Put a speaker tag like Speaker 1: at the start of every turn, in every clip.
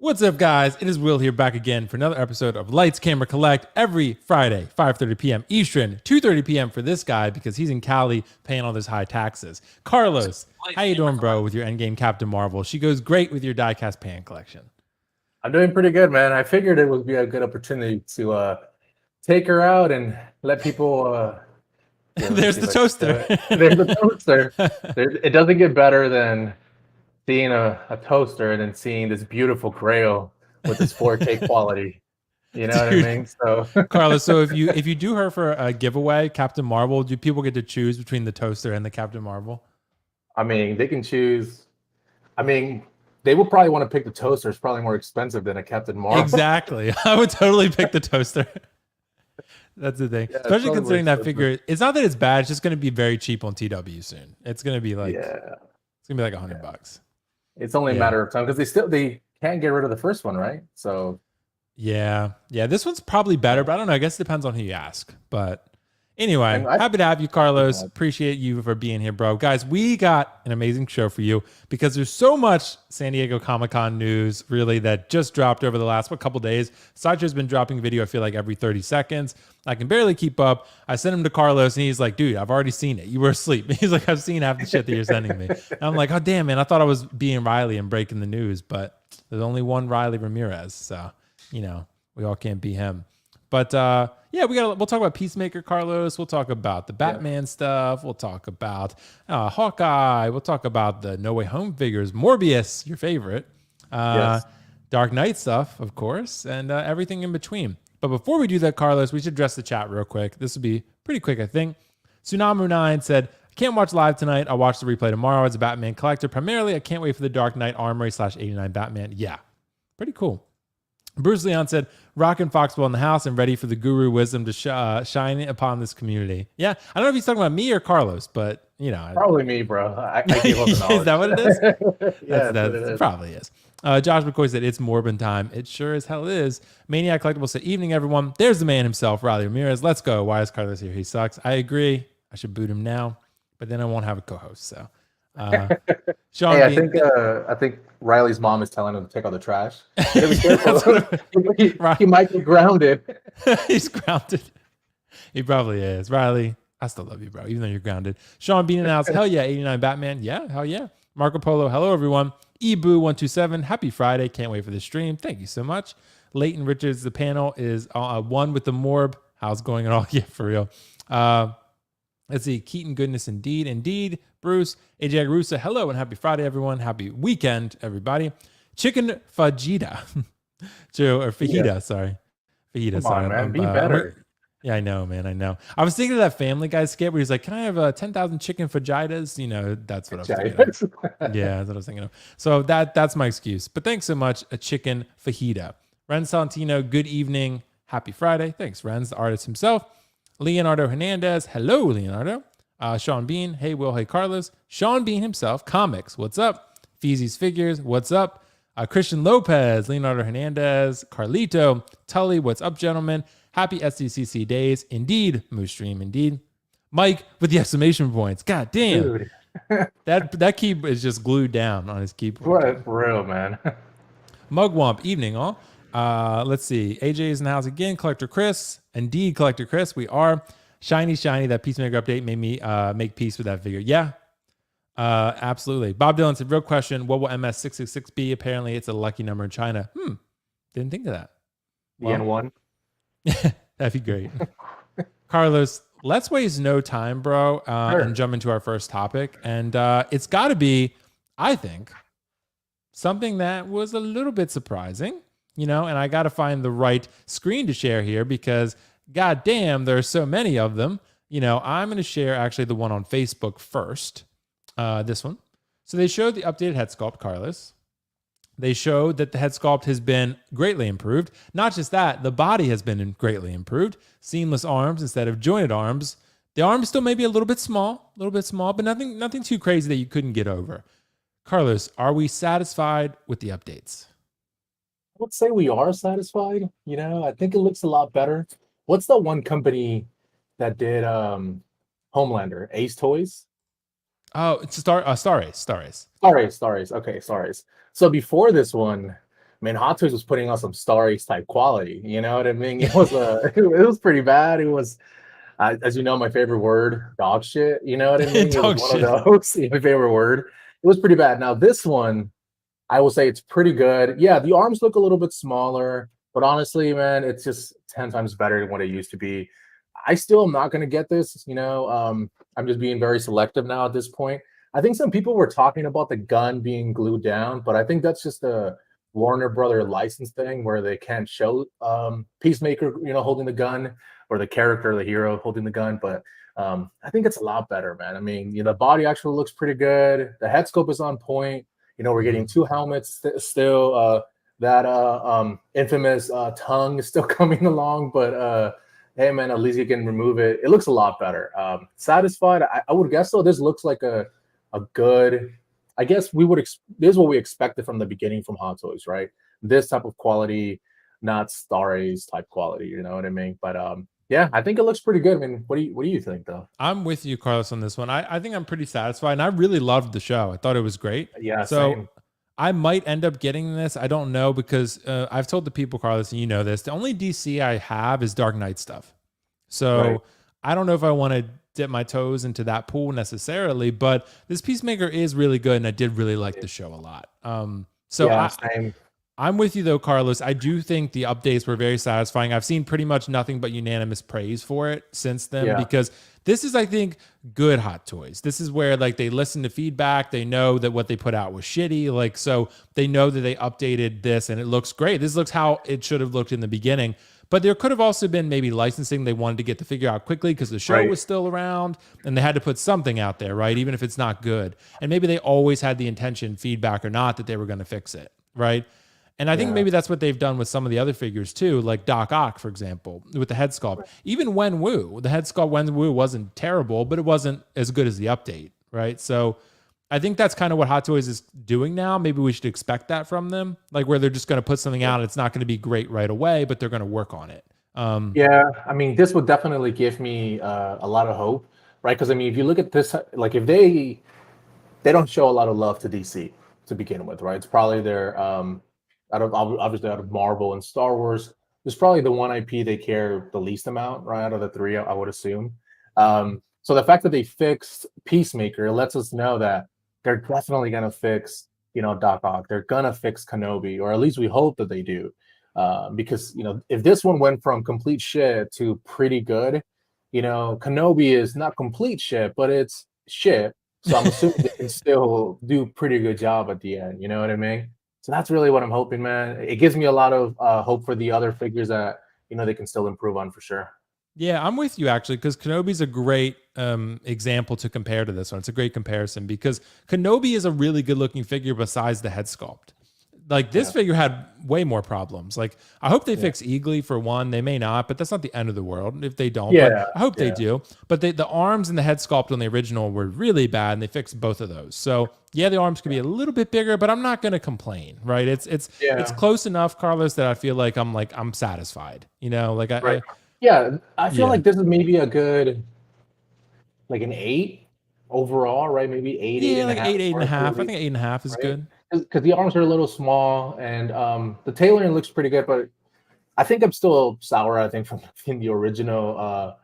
Speaker 1: What's up, guys? It is Will here, back again for another episode of Lights Camera Collect every Friday, 5:30 p.m. Eastern, 2:30 p.m. for this guy because he's in Cali paying all those high taxes. Carlos, how you doing, bro, with your Endgame Captain Marvel? She goes great with your diecast pan collection.
Speaker 2: I'm doing pretty good, man. I figured it would be a good opportunity to take her out and let people.
Speaker 1: There's the toaster.
Speaker 2: There's the toaster. It doesn't get better than seeing a toaster and then seeing this beautiful grail with this 4K quality. You know
Speaker 1: Dude.
Speaker 2: what I mean? So,
Speaker 1: Carlos, so if you do her for a giveaway, Captain Marvel, do people get to choose between the toaster and the Captain Marvel?
Speaker 2: I mean, they can choose. I mean, they will probably want to pick the toaster. It's probably more expensive than a Captain Marvel.
Speaker 1: Exactly. I would totally pick the toaster. That's the thing.
Speaker 2: Yeah,
Speaker 1: especially considering that figure. It's not that it's bad. It's just going to be very cheap on TW soon. It's going to be like, it's going to be like $100.
Speaker 2: It's only a matter of time because they can't get rid of the first one, right? So
Speaker 1: yeah, this one's probably better, but I don't know. I guess it depends on who you ask. But anyway, happy to have you, Carlos. Appreciate you for being here, bro. Guys, we got an amazing show for you because there's so much San Diego Comic-Con news really that just dropped over the last couple days. Sideshow's been dropping video, I feel like, every 30 seconds. I can barely keep up. I sent him to Carlos and he's like, dude, I've already seen it. You were asleep. He's like, I've seen half the shit that you're sending me. And I'm like, oh, damn, man. I thought I was being Riley and breaking the news, but there's only one Riley Ramirez. So, you know, we all can't be him. But yeah, we'll talk about Peacemaker, Carlos. We'll talk about the Batman stuff. We'll talk about Hawkeye. We'll talk about the No Way Home figures, Morbius, your favorite, Dark Knight stuff, of course, and everything in between. But before we do that, Carlos, we should address the chat real quick. This will be pretty quick, I think. Tsunamu9 said, I can't watch live tonight. I'll watch the replay tomorrow as a Batman collector. Primarily, I can't wait for the Dark Knight Armory /89 Batman. Yeah, pretty cool. Bruce Leon said, rockin' Foxball in the house and ready for the guru wisdom to shine upon this community. Yeah, I don't know if he's talking about me or Carlos, but, you know.
Speaker 2: Probably me, bro. I gave up the knowledge.
Speaker 1: Is that what it is?
Speaker 2: Yeah,
Speaker 1: that probably is. Josh McCoy said, it's Morbin time. It sure as hell is. Maniac Collectible said, evening, everyone. There's the man himself, Riley Ramirez. Let's go. Why is Carlos here? He sucks. I agree. I should boot him now, but then I won't have a co-host, so.
Speaker 2: Sean, I think Riley's mom is telling him to take out the trash. Be careful. He might be grounded.
Speaker 1: He's grounded. He probably is. Riley, I still love you, bro, even though you're grounded. Sean Bean announced, hell yeah, 89 Batman. Yeah, hell yeah. Marco Polo, hello everyone. Eboo127, happy Friday. Can't wait for the stream. Thank you so much. Leighton Richards, the panel is one with the Morb. How's it going at all? Yeah, for real. Let's see. Keaton Goodness, indeed. Bruce, AJ Agurusa, hello and happy Friday, everyone. Happy weekend, everybody. Chicken fajita. Fajita, sorry. Fajita,
Speaker 2: Come
Speaker 1: sorry.
Speaker 2: on, man. Be better.
Speaker 1: Yeah, I know, man. I know. I was thinking of that Family Guy skit where he's like, can I have 10,000 chicken fajitas? You know, that's what I was thinking of. Yeah, that's what I was thinking of. So that's my excuse. But thanks so much, a chicken fajita. Ren Santino, good evening. Happy Friday. Thanks, Ren's the artist himself. Leonardo Hernandez. Hello, Leonardo. Sean Bean. Hey, Will. Hey, Carlos. Sean Bean himself. Comics. What's up? Feezy's Figures. What's up? Christian Lopez. Leonardo Hernandez. Carlito. Tully. What's up, gentlemen? Happy SDCC days. Indeed. Moose Stream. Indeed. Mike with the exclamation points. God damn.
Speaker 2: Dude.
Speaker 1: that key is just glued down on his keyboard.
Speaker 2: What for real, man.
Speaker 1: Mugwump. Evening, all. Let's see. AJ is in the house again. Collector Chris. Indeed, Collector Chris. We are. Shiny. That Peacemaker update made me make peace with that figure. Yeah, absolutely. Bob Dylan said, real question, what will MS666 be? Apparently, it's a lucky number in China. Didn't think of that.
Speaker 2: Well, N1.
Speaker 1: That'd be great. Carlos, let's waste no time, bro,
Speaker 2: Sure.
Speaker 1: and jump into our first topic. And it's got to be, I think, something that was a little bit surprising, you know, and I got to find the right screen to share here because God damn, there are so many of them. You know, I'm going to share actually the one on Facebook first, this one. So they showed the updated head sculpt, Carlos. They showed that the head sculpt has been greatly improved. Not just that, the body has been greatly improved. Seamless arms instead of jointed arms. The arms still may be a little bit small, but nothing too crazy that you couldn't get over. Carlos, are we satisfied with the updates?
Speaker 2: I would say we are satisfied. You know, I think it looks a lot better. What's the one company that did Homelander? Ace Toys?
Speaker 1: Oh, it's Star Ace.
Speaker 2: Okay, Star Ace. So before this one, mean, Hot Toys was putting on some Star Ace type quality. You know what I mean? It was it was pretty bad. It was, as you know, my favorite word, dog shit. You know what I mean? It was one of those. My favorite word. It was pretty bad. Now this one, I will say it's pretty good. Yeah, the arms look a little bit smaller, but honestly, man, it's just 10 times better than what it used to be. I still am not going to get this. You know, I'm just being very selective now at this point. I think some people were talking about the gun being glued down, but I think that's just a Warner Brother license thing where they can't show Peacemaker, you know, holding the gun, or the character, the hero, holding the gun. But I think it's a lot better, man. I mean, you know, the body actually looks pretty good. The head scope is on point. You know, we're getting 2 helmets still. That infamous tongue is still coming along, but hey, man, at least you can remove it. It looks a lot better. Satisfied? I would guess so. This looks like a good. I guess we would. This is what we expected from the beginning from Hot Toys, right? This type of quality, not Star Ace type quality. You know what I mean? But yeah, I think it looks pretty good. I mean, what do you think, though?
Speaker 1: I'm with you, Carlos, on this one. I think I'm pretty satisfied, and I really loved the show. I thought it was great.
Speaker 2: Yeah,
Speaker 1: so
Speaker 2: same.
Speaker 1: I might end up getting this. I don't know, because I've told the people, Carlos, and you know this, the only DC I have is Dark Knight stuff. So right. I don't know if I want to dip my toes into that pool necessarily, but this Peacemaker is really good, and I did really like the show a lot. So yeah, I'm with you though, Carlos. I do think the updates were very satisfying. I've seen pretty much nothing but unanimous praise for it since then, because this is, I think, good Hot Toys. This is where like they listen to feedback. They know that what they put out was shitty. Like, so they know that they updated this and it looks great. This looks how it should have looked in the beginning. But there could have also been maybe licensing. They wanted to get the figure out quickly because the show was still around, and they had to put something out there, right? Even if it's not good. And maybe they always had the intention, feedback or not, that they were going to fix it, right? And I think maybe that's what they've done with some of the other figures too, like Doc Ock, for example, with the head sculpt. Right. Even Wen Wu, the head sculpt Wen Wu wasn't terrible, but it wasn't as good as the update, right? So I think that's kind of what Hot Toys is doing now. Maybe we should expect that from them, like where they're just going to put something out. It's not going to be great right away, but they're going to work on it.
Speaker 2: Yeah, I mean, this would definitely give me a lot of hope, right? Because I mean, if you look at this, like if they don't show a lot of love to DC to begin with, right? It's probably their obviously out of Marvel and Star Wars, it's probably the one IP they care the least amount, right? Out of the 3, I would assume. So the fact that they fixed Peacemaker lets us know that they're definitely gonna fix, you know, Doc Ock. They're gonna fix Kenobi, or at least we hope that they do. Because, you know, if this one went from complete shit to pretty good, you know, Kenobi is not complete shit, but it's shit. So I'm assuming they can still do pretty good job at the end. You know what I mean? So that's really what I'm hoping, man. It gives me a lot of hope for the other figures that, you know, they can still improve on for sure.
Speaker 1: Yeah, I'm with you actually, because Kenobi's a great example to compare to this one. It's a great comparison because Kenobi is a really good looking figure besides the head sculpt. Like this figure had way more problems. Like I hope they fix Eagly for one. They may not, but that's not the end of the world if they don't.
Speaker 2: Yeah,
Speaker 1: but I hope they do. But the arms and the head sculpt on the original were really bad, and they fixed both of those. So yeah, the arms could be a little bit bigger, but I'm not going to complain, right? It's close enough, Carlos, that I feel like I'm satisfied. You know, like I
Speaker 2: feel like this is maybe a good, like an 8 overall, right? Maybe 8.
Speaker 1: Yeah, like 8.5. I think 8.5 is good.
Speaker 2: Because the arms are a little small, and the tailoring looks pretty good, but I think I'm still sour. I think from the original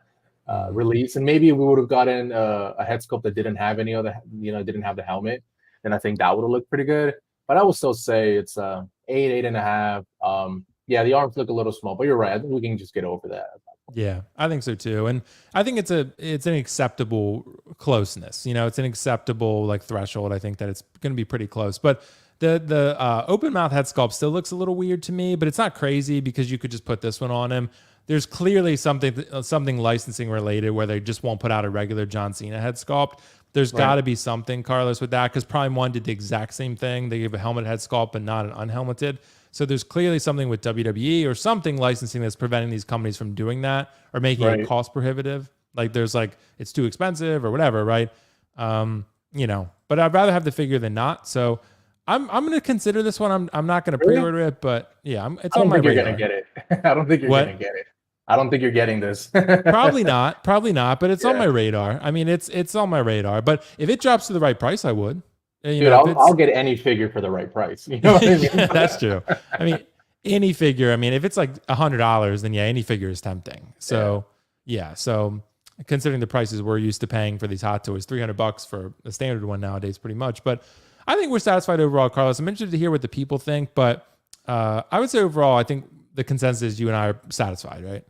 Speaker 2: release, and maybe we would have gotten a head sculpt that didn't have any other, you know, didn't have the helmet, and I think that would have looked pretty good. But I would still say it's 8.5. Yeah, the arms look a little small, but you're right. I think we can just get over that.
Speaker 1: Yeah, I think so too. And I think it's an acceptable closeness. You know, it's an acceptable like threshold. I think that it's going to be pretty close. But the open mouth head sculpt still looks a little weird to me, but it's not crazy because you could just put this one on him. There's clearly something licensing related where they just won't put out a regular John Cena head sculpt. There's got to be something, Carlos, with that, because Prime 1 did the exact same thing. They gave a helmet head sculpt, but not an unhelmeted. So there's clearly something with WWE or something licensing that's preventing these companies from doing that or making it cost prohibitive. Like there's like, it's too expensive or whatever, right? You know, but I'd rather have the figure than not. So I'm going to consider this one. I'm not going to pre-order it, but yeah, it's on my radar.
Speaker 2: You're going to get it. I don't think you're going to get it. I don't think you're getting this.
Speaker 1: Probably not, but it's on my radar. I mean, it's on my radar, but if it drops to the right price, I would.
Speaker 2: Dude, I'll get any figure for the right price. You know what I mean?
Speaker 1: Yeah, that's true. I mean, any figure. I mean, if it's like $100, then yeah, any figure is tempting. So yeah. So considering the prices we're used to paying for these Hot Toys, $300 for a standard one nowadays, pretty much. But I think we're satisfied overall, Carlos. I'm interested to hear what the people think, but I would say overall, I think the consensus is you and I are satisfied, right?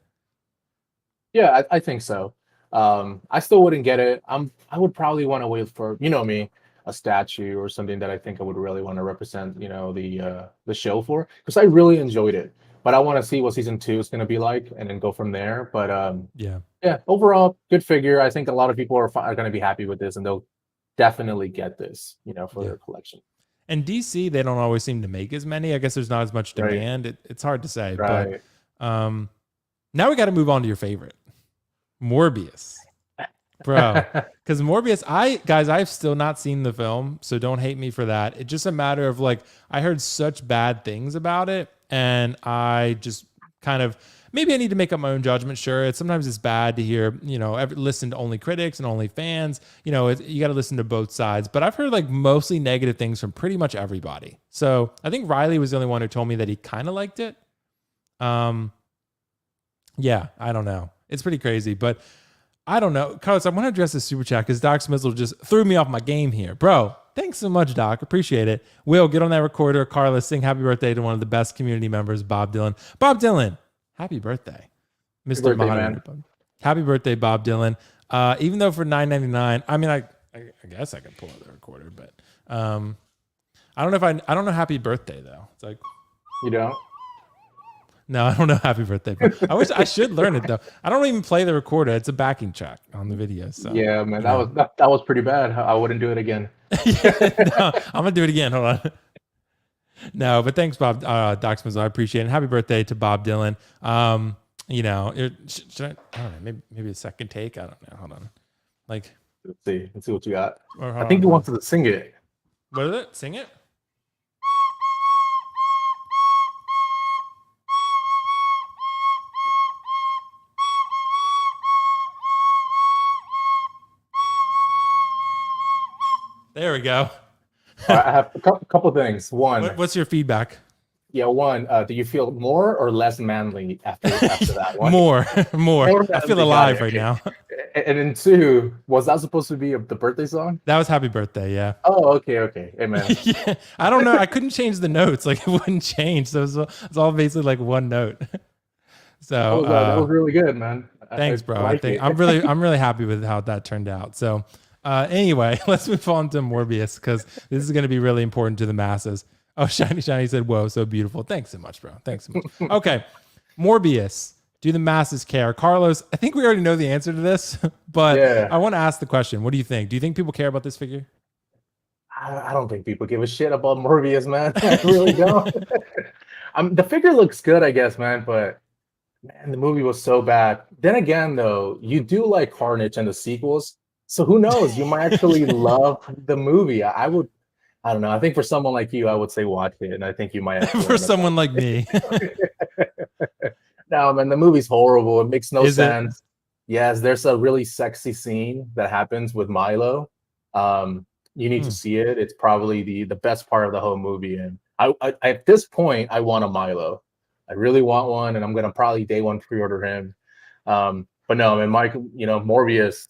Speaker 2: Yeah, I think so. I still wouldn't get it. I would probably want to wait for, you know me, a statue or something that I think I would really want to represent, you know, the show for, because I really enjoyed it. But I want to see what season 2 is going to be like, and then go from there. But yeah, overall, good figure. I think a lot of people are going to be happy with this, and they'll definitely get this, you know, for their collection.
Speaker 1: And DC, they don't always seem to make as many. I guess there's not as much demand.
Speaker 2: Right.
Speaker 1: It's hard to say.
Speaker 2: Right.
Speaker 1: But now we got to move on to your favorite, Morbius. Bro, because Morbius, I've still not seen the film, so don't hate me for that. It's just a matter of like, I heard such bad things about it, and I just kind of, maybe I need to make up my own judgment. Sure, sometimes it's bad to hear, you know, listen to only critics and only fans. You know, you got to listen to both sides. But I've heard like mostly negative things from pretty much everybody. So I think Riley was the only one who told me that he kind of liked it. Yeah, I don't know. It's pretty crazy, but I don't know. Carlos, I want to address this super chat because Doc Smizzle just threw me off my game here. Bro, thanks so much, Doc. Appreciate it. Will, get on that recorder. Carlos, sing happy birthday to one of the best community members, Bob Dylan. Bob Dylan, happy birthday. Mr. Moderator. Happy birthday, Bob Dylan. Even though for $9.99, I mean, I guess I can pull out the recorder, but I don't know happy birthday, though. It's like,
Speaker 2: you don't?
Speaker 1: No, I don't know happy birthday. But I should learn it though. I don't even play the recorder. It's a backing track on the video. So
Speaker 2: yeah, man, that was pretty bad. I wouldn't do it again.
Speaker 1: No, I'm gonna do it again. Hold on. No, but thanks, Bob. Doc Smith, I appreciate it. And happy birthday to Bob Dylan. You know, should I don't know, maybe a second take. I don't know. Hold on. Like,
Speaker 2: let's see what you got. I think you wanted to sing it.
Speaker 1: What is it? Sing it. There we go.
Speaker 2: I have a couple of things. One,
Speaker 1: what's your feedback?
Speaker 2: Yeah, one, do you feel more or less manly after that one?
Speaker 1: More. I feel alive right now.
Speaker 2: And then two, was that supposed to be the birthday song?
Speaker 1: That was Happy Birthday, yeah.
Speaker 2: Oh, okay. Amen.
Speaker 1: Yeah, I don't know. I couldn't change the notes. Like, it wouldn't change. So it's all basically like one note. So
Speaker 2: that was really good, man.
Speaker 1: Thanks, bro. I'm really happy with how that turned out. So anyway, let's move on to Morbius because this is going to be really important to the masses. Oh, Shiny said, whoa, so beautiful. Thanks so much, bro. Thanks so much. Okay, Morbius. Do the masses care? Carlos, I think we already know the answer to this, but yeah. I want to ask the question. What do you think? Do you think people care about this figure?
Speaker 2: I don't think people give a shit about Morbius, man. I really don't. The figure looks good, I guess, man, but man, the movie was so bad. Then again, though, you do like Carnage and the sequels, so who knows? You might actually love the movie. I don't know. I think for someone like you, I would say watch it, and I think you might.
Speaker 1: For someone like me.
Speaker 2: No, man, the movie's horrible. It makes no sense. Yes, there's a really sexy scene that happens with Milo. You need to see it. It's probably the best part of the whole movie. And I at this point, I want a Milo. I really want one, and I'm gonna probably day one pre-order him. But no, man, Mike, Morbius.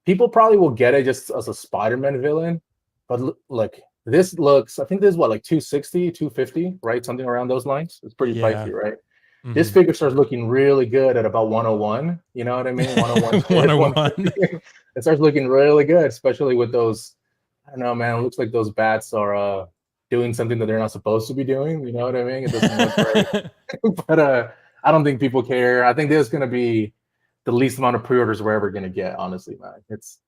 Speaker 2: People probably will get it just as a Spider-Man villain. But look, this looks, I think this is what, like 260, 250, right? Something around those lines. It's pretty pricey, right? Mm-hmm. This figure starts looking really good at about 101. You know what I mean? 101. 101. It starts looking really good, especially with those, I don't know, man, it looks like those bats are doing something that they're not supposed to be doing. You know what I mean? It doesn't look right. But I don't think people care. I think this is going to be the least amount of pre-orders we're ever going to get, honestly, man. It's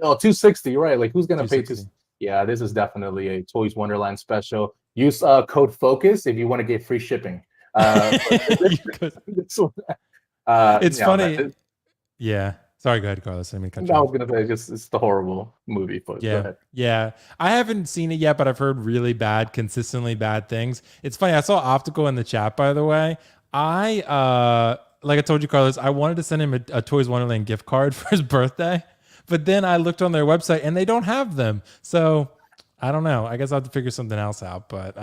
Speaker 2: 260, right? Like, who's going to pay 260? Yeah, this is definitely a Toys Wonderland special. Use code FOCUS if you want to get free shipping.
Speaker 1: It's funny. Yeah. Sorry, go ahead, Carlos. I was
Speaker 2: going to say, it's the horrible movie. But
Speaker 1: yeah. I haven't seen it yet, but I've heard really bad, consistently bad things. It's funny. I saw Optical in the chat, by the way. Like I told you, Carlos, I wanted to send him a Toys Wonderland gift card for his birthday. But then I looked on their website and they don't have them. So I don't know. I guess I'll have to figure something else out. But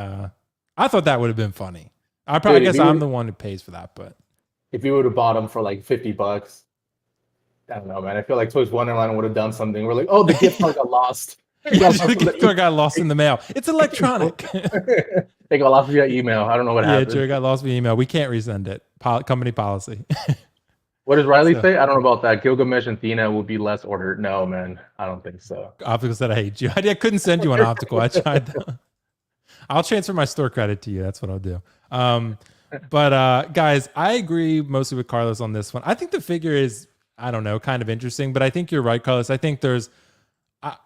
Speaker 1: I thought that would have been funny. I guess I'm the one who pays for that. But
Speaker 2: if you would have bought them for like $50, I don't know, man. I feel like Toys Wonderland would have done something. We're like, oh, the gift card got lost.
Speaker 1: The gift card got lost in the mail. It's electronic.
Speaker 2: They got lost via email. I don't know what happened.
Speaker 1: Yeah, sure, got lost via email. We can't resend it. Company policy.
Speaker 2: What does Riley say? I don't know about that. Gilgamesh and Thena will be less ordered. No, man. I don't think so.
Speaker 1: Optical said I hate you. I couldn't send you an optical. I tried that. I'll transfer my store credit to you. That's what I'll do. But guys, I agree mostly with Carlos on this one. I think the figure is, I don't know, kind of interesting, but I think you're right, Carlos. I think there's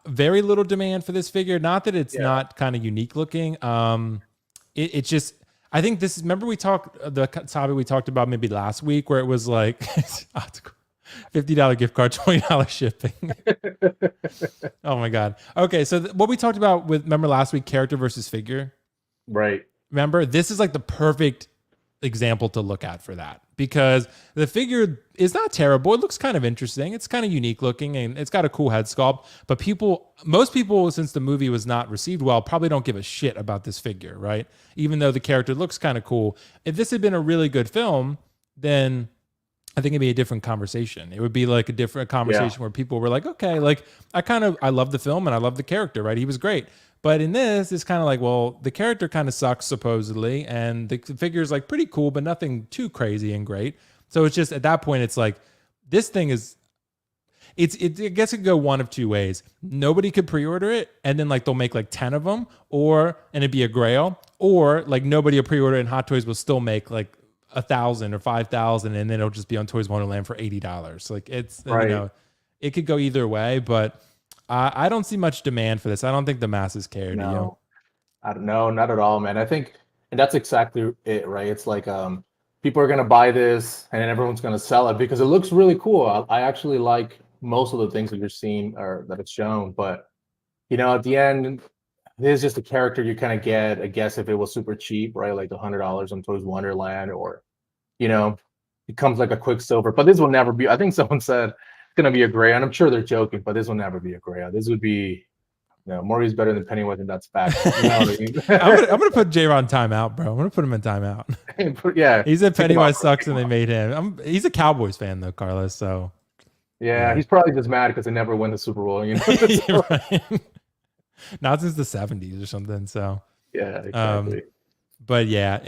Speaker 1: very little demand for this figure. Not that it's not kind of unique looking. It's just, I think this is, remember we talked, the topic we talked about maybe last week where it was like $50 gift card, $20 shipping. Oh my God. Okay. So what we talked about remember last week, character versus figure.
Speaker 2: Right.
Speaker 1: Remember, this is like the perfect example to look at for that, because the figure is not terrible. It looks kind of interesting. It's kind of unique looking and it's got a cool head sculpt, but most people, since the movie was not received well, probably don't give a shit about this figure, right? Even though the character looks kind of cool. If this had been a really good film, then I think it'd be a different conversation. It would be like a different conversation where people were like, okay, like I love the film and I love the character, right? He was great. But in this, it's kind of like, well, the character kind of sucks supposedly, and the figure is like pretty cool, but nothing too crazy and great. So it's just at that point, it's like this thing is, I guess it could go one of two ways. Nobody could pre-order it, and then like they'll make like 10 of them, and it'd be a grail, or like nobody will pre-order it, and Hot Toys will still make like 1,000 or 5,000, and then it'll just be on Toys Wonderland for $80. Like it's right. It could go either way, but. I don't see much demand for this. I don't think the masses care.
Speaker 2: No,
Speaker 1: do you?
Speaker 2: I don't know, not at all, man. I think, and that's exactly it, right? It's like people are gonna buy this, and then everyone's gonna sell it because it looks really cool. I actually like most of the things that you're seeing or that it's shown, but at the end, it is just a character you kind of get. I guess if it was super cheap, right, like $100 on Toys Wonderland, or it comes like a Quicksilver. But this will never be. I think someone said. Going to be a gray, and I'm sure they're joking, but this will never be a gray. This would be, Morbius better than Pennywise, and that's fact. You know what I mean?
Speaker 1: I'm gonna put J-Ron timeout, bro. I'm gonna put him in timeout.
Speaker 2: Yeah,
Speaker 1: he said Pennywise sucks, and they made him. He's a Cowboys fan though, Carlos. So
Speaker 2: yeah, he's probably just mad because they never win the Super Bowl.
Speaker 1: Right. Not since the '70s or something. So
Speaker 2: yeah, exactly.
Speaker 1: But yeah,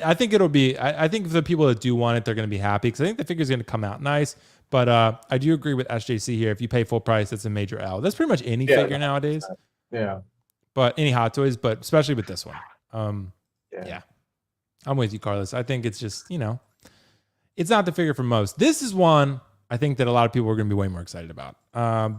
Speaker 1: I think it'll be. I think the people that do want it, they're gonna be happy because I think the figure's gonna come out nice. But I do agree with SJC here. If you pay full price, it's a major L. That's pretty much any figure nowadays.
Speaker 2: Yeah.
Speaker 1: But any Hot Toys, but especially with this one. Yeah. I'm with you, Carlos. I think it's just, it's not the figure for most. This is one I think that a lot of people are going to be way more excited about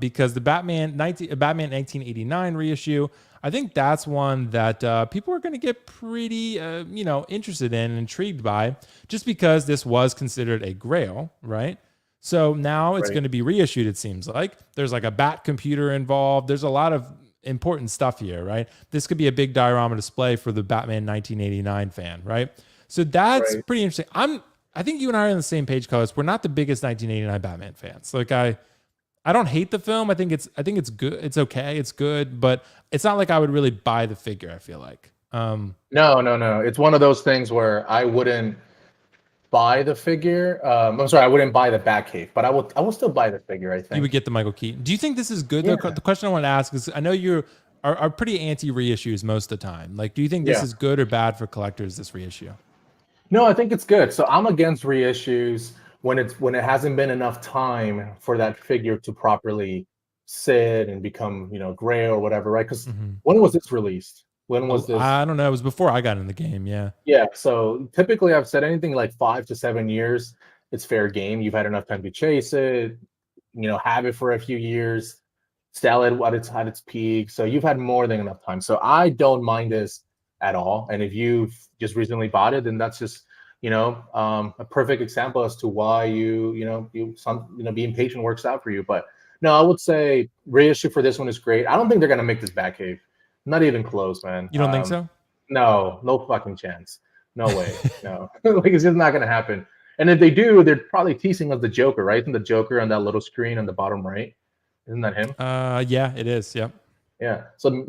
Speaker 1: because the Batman 1989 reissue, I think that's one that people are going to get pretty, interested in and intrigued by just because this was considered a grail, right? So now it's going to be reissued, it seems like. There's like a bat computer involved. There's a lot of important stuff here, right? This could be a big diorama display for the Batman 1989 fan, right? So that's pretty interesting. I think you and I are on the same page, Carlos. We're not the biggest 1989 Batman fans. Like I don't hate the film. I think it's good. It's okay. It's good, but it's not like I would really buy the figure, I feel like.
Speaker 2: No. It's one of those things where I wouldn't buy the figure. I'm sorry, I wouldn't buy the Batcave, but I will still buy the figure. I think
Speaker 1: you would get the Michael Keaton. Do you think this is good? Yeah. The question I want to ask is, I know you are pretty anti reissues most of the time. Like, do you think this is good or bad for collectors? This reissue?
Speaker 2: No, I think it's good. So I'm against reissues when it hasn't been enough time for that figure to properly sit and become gray or whatever, right? Because when was this released? When was this?
Speaker 1: I don't know. It was before I got in the game. Yeah.
Speaker 2: Yeah. So typically I've said anything like 5 to 7 years, it's fair game. You've had enough time to chase it, have it for a few years, sell it at its peak. So you've had more than enough time. So I don't mind this at all. And if you've just recently bought it, then that's just, a perfect example as to why being patient works out for you. But no, I would say reissue for this one is great. I don't think they're going to make this Batcave. Not even close, man.
Speaker 1: You don't think so?
Speaker 2: No fucking chance. No way. No. Like, it's just not gonna happen. And if they do, they're probably teasing us the Joker, right? Isn't the Joker on that little screen on the bottom right? Isn't that him?
Speaker 1: Yeah, it is. Yep.
Speaker 2: Yeah. So,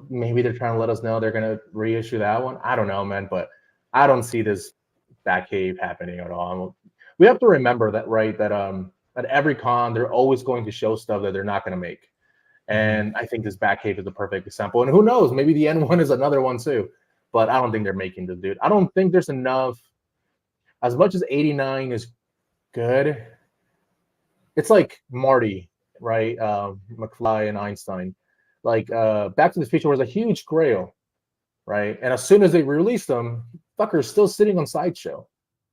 Speaker 2: maybe they're trying to let us know they're going to reissue that one. I don't know, man, but I don't see this Batcave happening at all. We have to remember that, right? That at every con, they're always going to show stuff that they're not going to make. And I think this Batcave is the perfect example. And who knows? Maybe the N1 is another one too. But I don't think they're making this, dude. I don't think there's enough. As much as 89 is good, it's like Marty, right? McFly and Einstein. Like Back to the Future was a huge grail, right? And as soon as they released them, fucker's still sitting on Sideshow,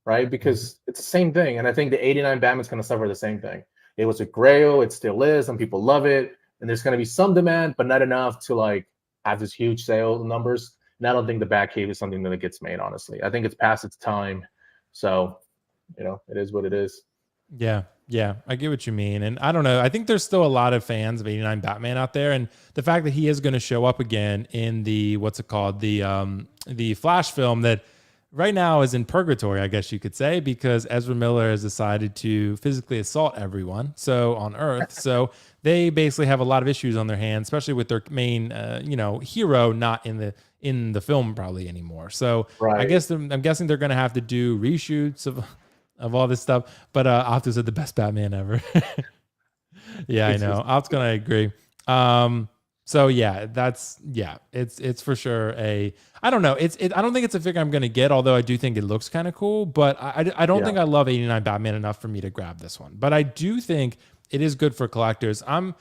Speaker 2: right? Because it's the same thing. And I think the 89 Batman's going to suffer the same thing. It was a grail. It still is. Some people love it. And there's going to be some demand, but not enough to like have this huge sales numbers. And I don't think the Batcave is something that gets made, honestly. I think it's past its time. So, it is what it is.
Speaker 1: Yeah. Yeah, I get what you mean. And I don't know. I think there's still a lot of fans of 89 Batman out there. And the fact that he is going to show up again in the, what's it called? The Flash film that right now is in purgatory, I guess you could say, because Ezra Miller has decided to physically assault everyone. So on Earth. So they basically have a lot of issues on their hands, especially with their main, hero not in the film probably anymore. So right. I'm guessing they're going to have to do reshoots of all this stuff, but Optus said the best Batman ever. Yeah, I know. Opt's gonna agree. So yeah, it's for sure I don't know. I don't think it's a figure I'm gonna get, although I do think it looks kind of cool. But I don't think I love 89 Batman enough for me to grab this one. But I do think it is good for collectors. I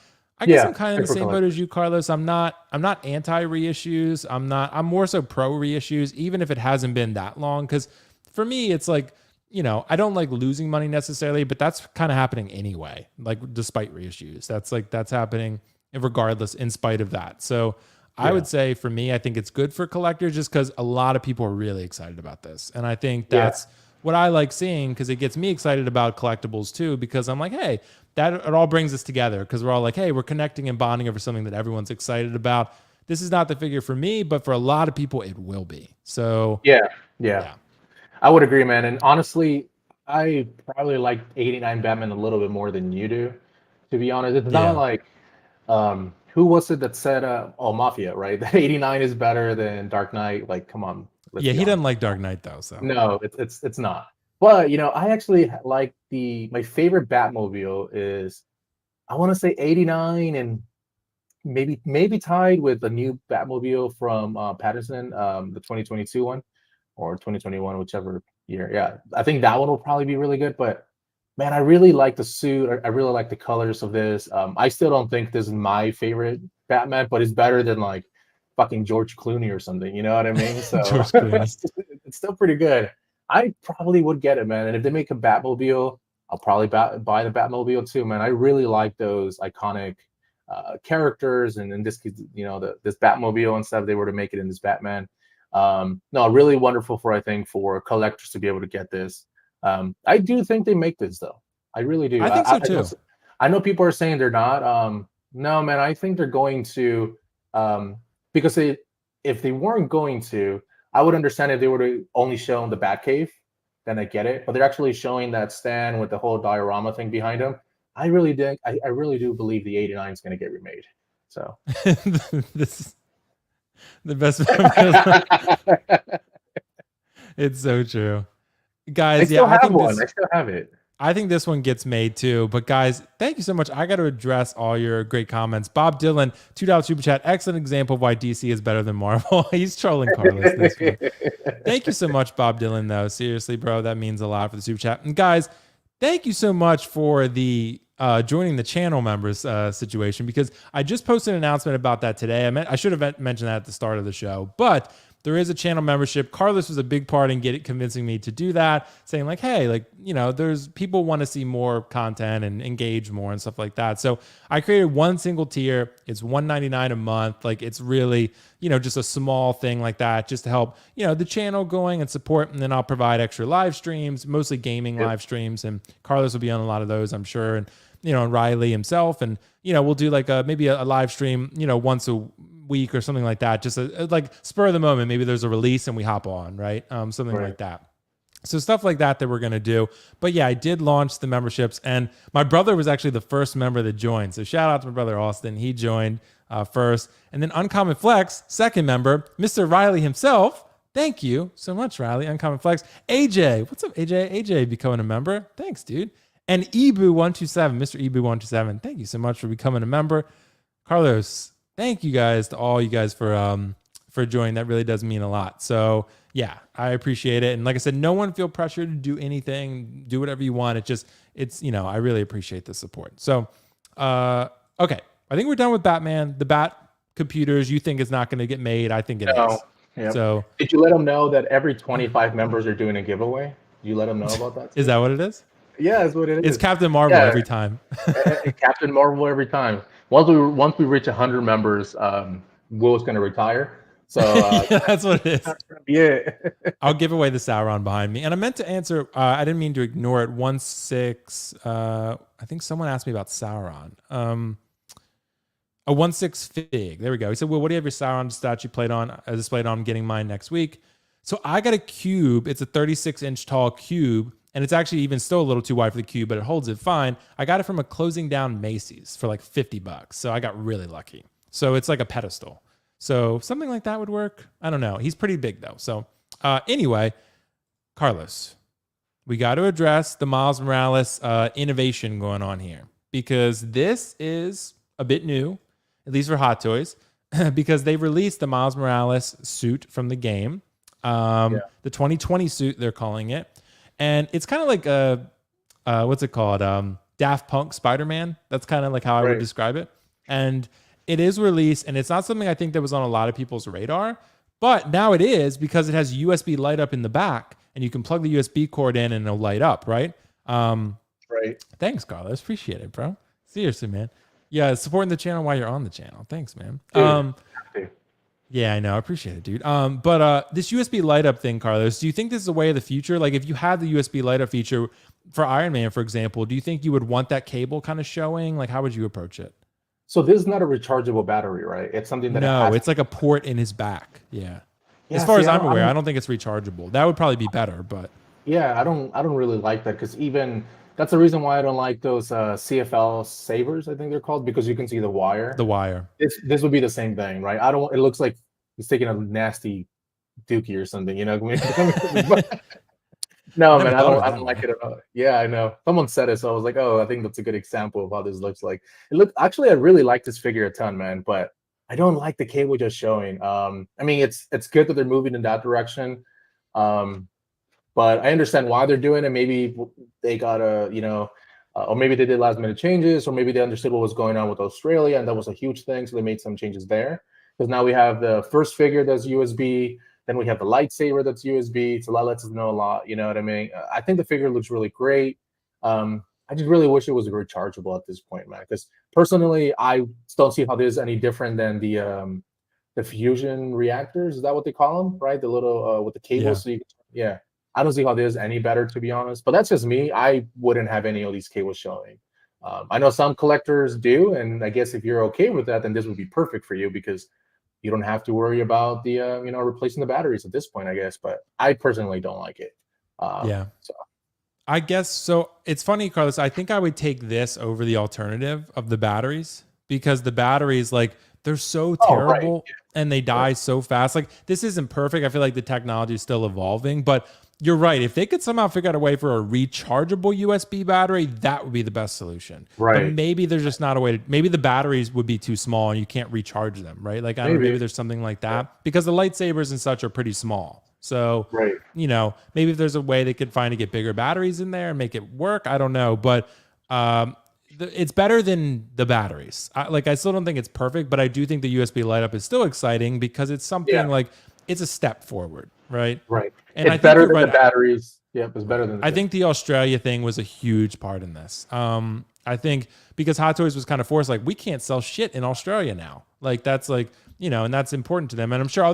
Speaker 1: guess I'm kind of in the same boat as you, Carlos. I'm not anti reissues. I'm more so pro reissues, even if it hasn't been that long. Because for me, it's like, I don't like losing money necessarily, but that's kind of happening anyway, like despite reissues. That's happening regardless, in spite of that. So I would say for me, I think it's good for collectors just because a lot of people are really excited about this. And I think that's what I like seeing, because it gets me excited about collectibles too, because I'm like, hey, it all brings us together, because we're all like, hey, we're connecting and bonding over something that everyone's excited about. This is not the figure for me, but for a lot of people, it will be. So
Speaker 2: yeah. I would agree, man. And honestly, I probably like 89 Batman a little bit more than you do, to be honest. It's not like, who was it that said, Mafia, right? That 89 is better than Dark Knight. Like, come on.
Speaker 1: Yeah, he doesn't like Dark Knight though. So
Speaker 2: no, it's not. But, I actually like my favorite Batmobile is, I want to say 89 and maybe tied with the new Batmobile from Patterson, the 2022 one. Or 2021, whichever year. Yeah, I think that one will probably be really good. But man, I really like the suit. I really like the colors of this. I still don't think this is my favorite Batman, but it's better than like fucking George Clooney or something. You know what I mean? So it's still pretty good. I probably would get it, man. And if they make a Batmobile, I'll probably buy the Batmobile too, man. I really like those iconic characters, and in this, this Batmobile and stuff. They were to make it in this Batman. No, really wonderful for collectors to be able to get this. I do think they make this though. I really do.
Speaker 1: I think so too.
Speaker 2: I know people are saying they're not. No, man, I think they're going to, because if they weren't going to, I would understand if they were to only show the Batcave, then I get it. But they're actually showing that stand with the whole diorama thing behind them. I really do believe the 89 is going to get remade. So
Speaker 1: this is the best. It's so true, guys.
Speaker 2: I still have it.
Speaker 1: I think this one gets made too. But guys, thank you so much. I got to address all your great comments. Bob Dylan, $2 super chat. Excellent example of why DC is better than Marvel. He's trolling Carlos this week. Thank you so much, Bob Dylan, though. Seriously, bro, that means a lot for the super chat. And guys, thank you so much for the joining the channel members situation, because I just posted an announcement about that today. I should have mentioned that at the start of the show, but there is a channel membership. Carlos was a big part in convincing me to do that, saying like, hey, there's people want to see more content and engage more and stuff like that. So I created one single tier. It's $1.99 a month. Like, it's really, just a small thing like that, just to help, the channel going and support. And then I'll provide extra live streams, mostly gaming live streams. And Carlos will be on a lot of those, I'm sure. And, and Riley himself. And, we'll do like maybe a live stream, once a week or something like that, just like spur of the moment. Maybe there's a release and we hop on, right? Something like that. So stuff like that we're going to do. But yeah, I did launch the memberships, and my brother was actually the first member that joined. So shout out to my brother Austin. He joined first. And then Uncommon Flex, second member, Mr. Riley himself. Thank you so much, Riley. Uncommon Flex. AJ, what's up, AJ? AJ becoming a member. Thanks, dude. And Ebu127, Mr. Ebu127. Thank you so much for becoming a member. Carlos, thank you guys to all you guys for joining. That really does mean a lot. So yeah, I appreciate it. And like I said, no one feel pressured to do anything, do whatever you want. It's, I really appreciate the support. So, okay. I think we're done with Batman. The Bat computers, you think it's not going to get made. I think it is.
Speaker 2: Yep.
Speaker 1: So
Speaker 2: did you let them know that every 25 members are doing a giveaway? You let them know about that?
Speaker 1: Is that what it is?
Speaker 2: Yeah, that's what it is.
Speaker 1: It's Captain Marvel every time.
Speaker 2: Captain Marvel every time. Once we reach 100 members, Will's going to retire. So
Speaker 1: that's what it is.
Speaker 2: Yeah.
Speaker 1: I'll give away the Sauron behind me. And I meant to answer, I didn't mean to ignore it. 1-6, I think someone asked me about Sauron. A 1-6 Fig. There we go. He said, well, what do you have your Sauron statue displayed on? I'm getting mine next week. So I got a cube. It's a 36-inch tall cube. And it's actually even still a little too wide for the cube, but it holds it fine. I got it from a closing down Macy's for like $50. So I got really lucky. So it's like a pedestal. So something like that would work. I don't know. He's pretty big though. So anyway, Carlos, we got to address the Miles Morales innovation going on here, because this is a bit new, at least for Hot Toys, because they released the Miles Morales suit from the game, the 2020 suit, they're calling it. And it's kind of like what's it called? Daft Punk Spider-Man. That's kind of like how I would describe it. And it is released, and it's not something I think that was on a lot of people's radar, but now it is, because it has USB light up in the back, and you can plug the USB cord in and it'll light up, right?
Speaker 2: Right.
Speaker 1: Thanks, Carlos. Appreciate it, bro. Seriously, man. Yeah, supporting the channel while you're on the channel. Thanks, man. Yeah, I know. I appreciate it, dude. But this USB light up thing, Carlos, do you think this is a way of the future? Like, if you had the USB light up feature for Iron Man, for example, do you think you would want that cable kind of showing? Like, how would you approach it?
Speaker 2: So this is not a rechargeable battery, right? It's something that
Speaker 1: it's like a port in his back. Yeah. As far as I'm aware, I don't think it's rechargeable. That would probably be better, but
Speaker 2: yeah, I don't really like that, because even that's the reason why I don't like those CFL savers, I think they're called, because you can see the wire.
Speaker 1: The wire.
Speaker 2: This would be the same thing, right? It looks like he's taking a nasty dookie or something, you know? No, man, I don't like it at all. Yeah, I know. Someone said it, so I was like, oh, I think that's a good example of how this looks like. Actually, I really like this figure a ton, man, but I don't like the cable just showing. I mean, it's good that they're moving in that direction. But I understand why they're doing it. Maybe they got or maybe they did last minute changes, or maybe they understood what was going on with Australia, and that was a huge thing, so they made some changes there. Because now we have the first figure that's USB, then we have the lightsaber that's USB, so that lets us know a lot, you know what I mean? I think the figure looks really great. I just really wish it was rechargeable at this point, man, because personally, I don't see how this is any different than the fusion reactors. Is that what they call them, right? The little with the cables.
Speaker 1: Yeah.
Speaker 2: So I don't see how this is any better, to be honest. But that's just me. I wouldn't have any of these cables showing. I know some collectors do, and I guess if you're okay with that, then this would be perfect for you, because you don't have to worry about the replacing the batteries at this point, I guess. But I personally don't like it. So
Speaker 1: I guess so. It's funny, Carlos. I think I would take this over the alternative of the batteries, because the batteries, like, they're so terrible and they die so fast. Like, this isn't perfect. I feel like the technology is still evolving, but you're right. If they could somehow figure out a way for a rechargeable USB battery, that would be the best solution.
Speaker 2: Right.
Speaker 1: But maybe there's just not a way to, maybe the batteries would be too small and you can't recharge them, right? Like, I don't know, maybe there's something like that, because the lightsabers and such are pretty small. So, maybe if there's a way they could find to get bigger batteries in there and make it work, I don't know. But it's better than the batteries. I still don't think it's perfect, but I do think the USB light up is still exciting, because it's something like, it's a step forward, right?
Speaker 2: Right.
Speaker 1: And
Speaker 2: it's better than the batteries. Yeah, it's better than
Speaker 1: I think the Australia thing was a huge part in this. I think because Hot Toys was kind of forced, like, we can't sell shit in Australia now. Like, that's like, and that's important to them. And I'm sure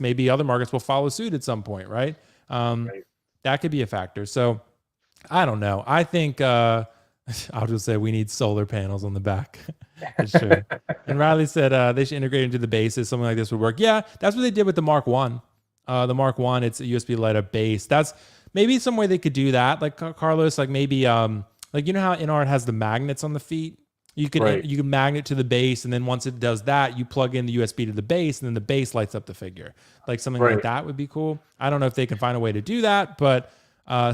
Speaker 1: maybe other markets will follow suit at some point, right? That could be a factor. So I don't know. I think I'll just say we need solar panels on the back. That's true. And Riley said they should integrate into the bases. Something like this would work. Yeah, that's what they did with the Mark 1. The Mark 1, it's a USB light up base. maybe some way they could do that, like Carlos, like maybe like you know how InArt has the magnets on the feet. You can magnet to the base, and then once it does that, you plug in the USB to the base, and then the base lights up the figure. Like something like that would be cool. I don't know if they can find a way to do that, but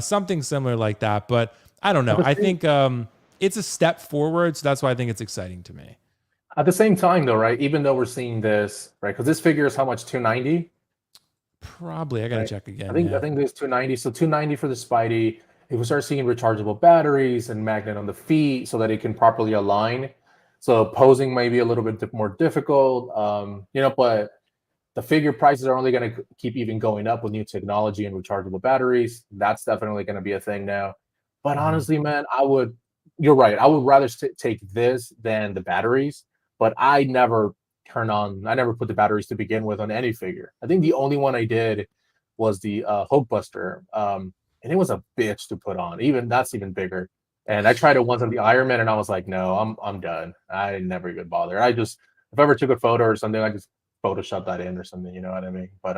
Speaker 1: something similar like that. But I don't know. I think it's a step forward, so that's why I think it's exciting to me.
Speaker 2: At the same time, though, right? Even though we're seeing this, right? Because this figure is how much? $290.
Speaker 1: Probably. I gotta check again.
Speaker 2: I think this $290. So $290 for the Spidey. If we start seeing rechargeable batteries and magnet on the feet so that it can properly align, so posing may be a little bit more difficult, but the figure prices are only going to keep even going up with new technology and rechargeable batteries. That's definitely going to be a thing now. But honestly, man, you're right. I would rather take this than the batteries, but I never put the batteries to begin with on any figure. I think the only one I did was the Hulkbuster. And it was a bitch to put on. That's even bigger. And I tried it once on the Iron Man, and I was like, no, I'm done. I never even bother. If I ever took a photo or something, I just Photoshop that in or something. You know what I mean? But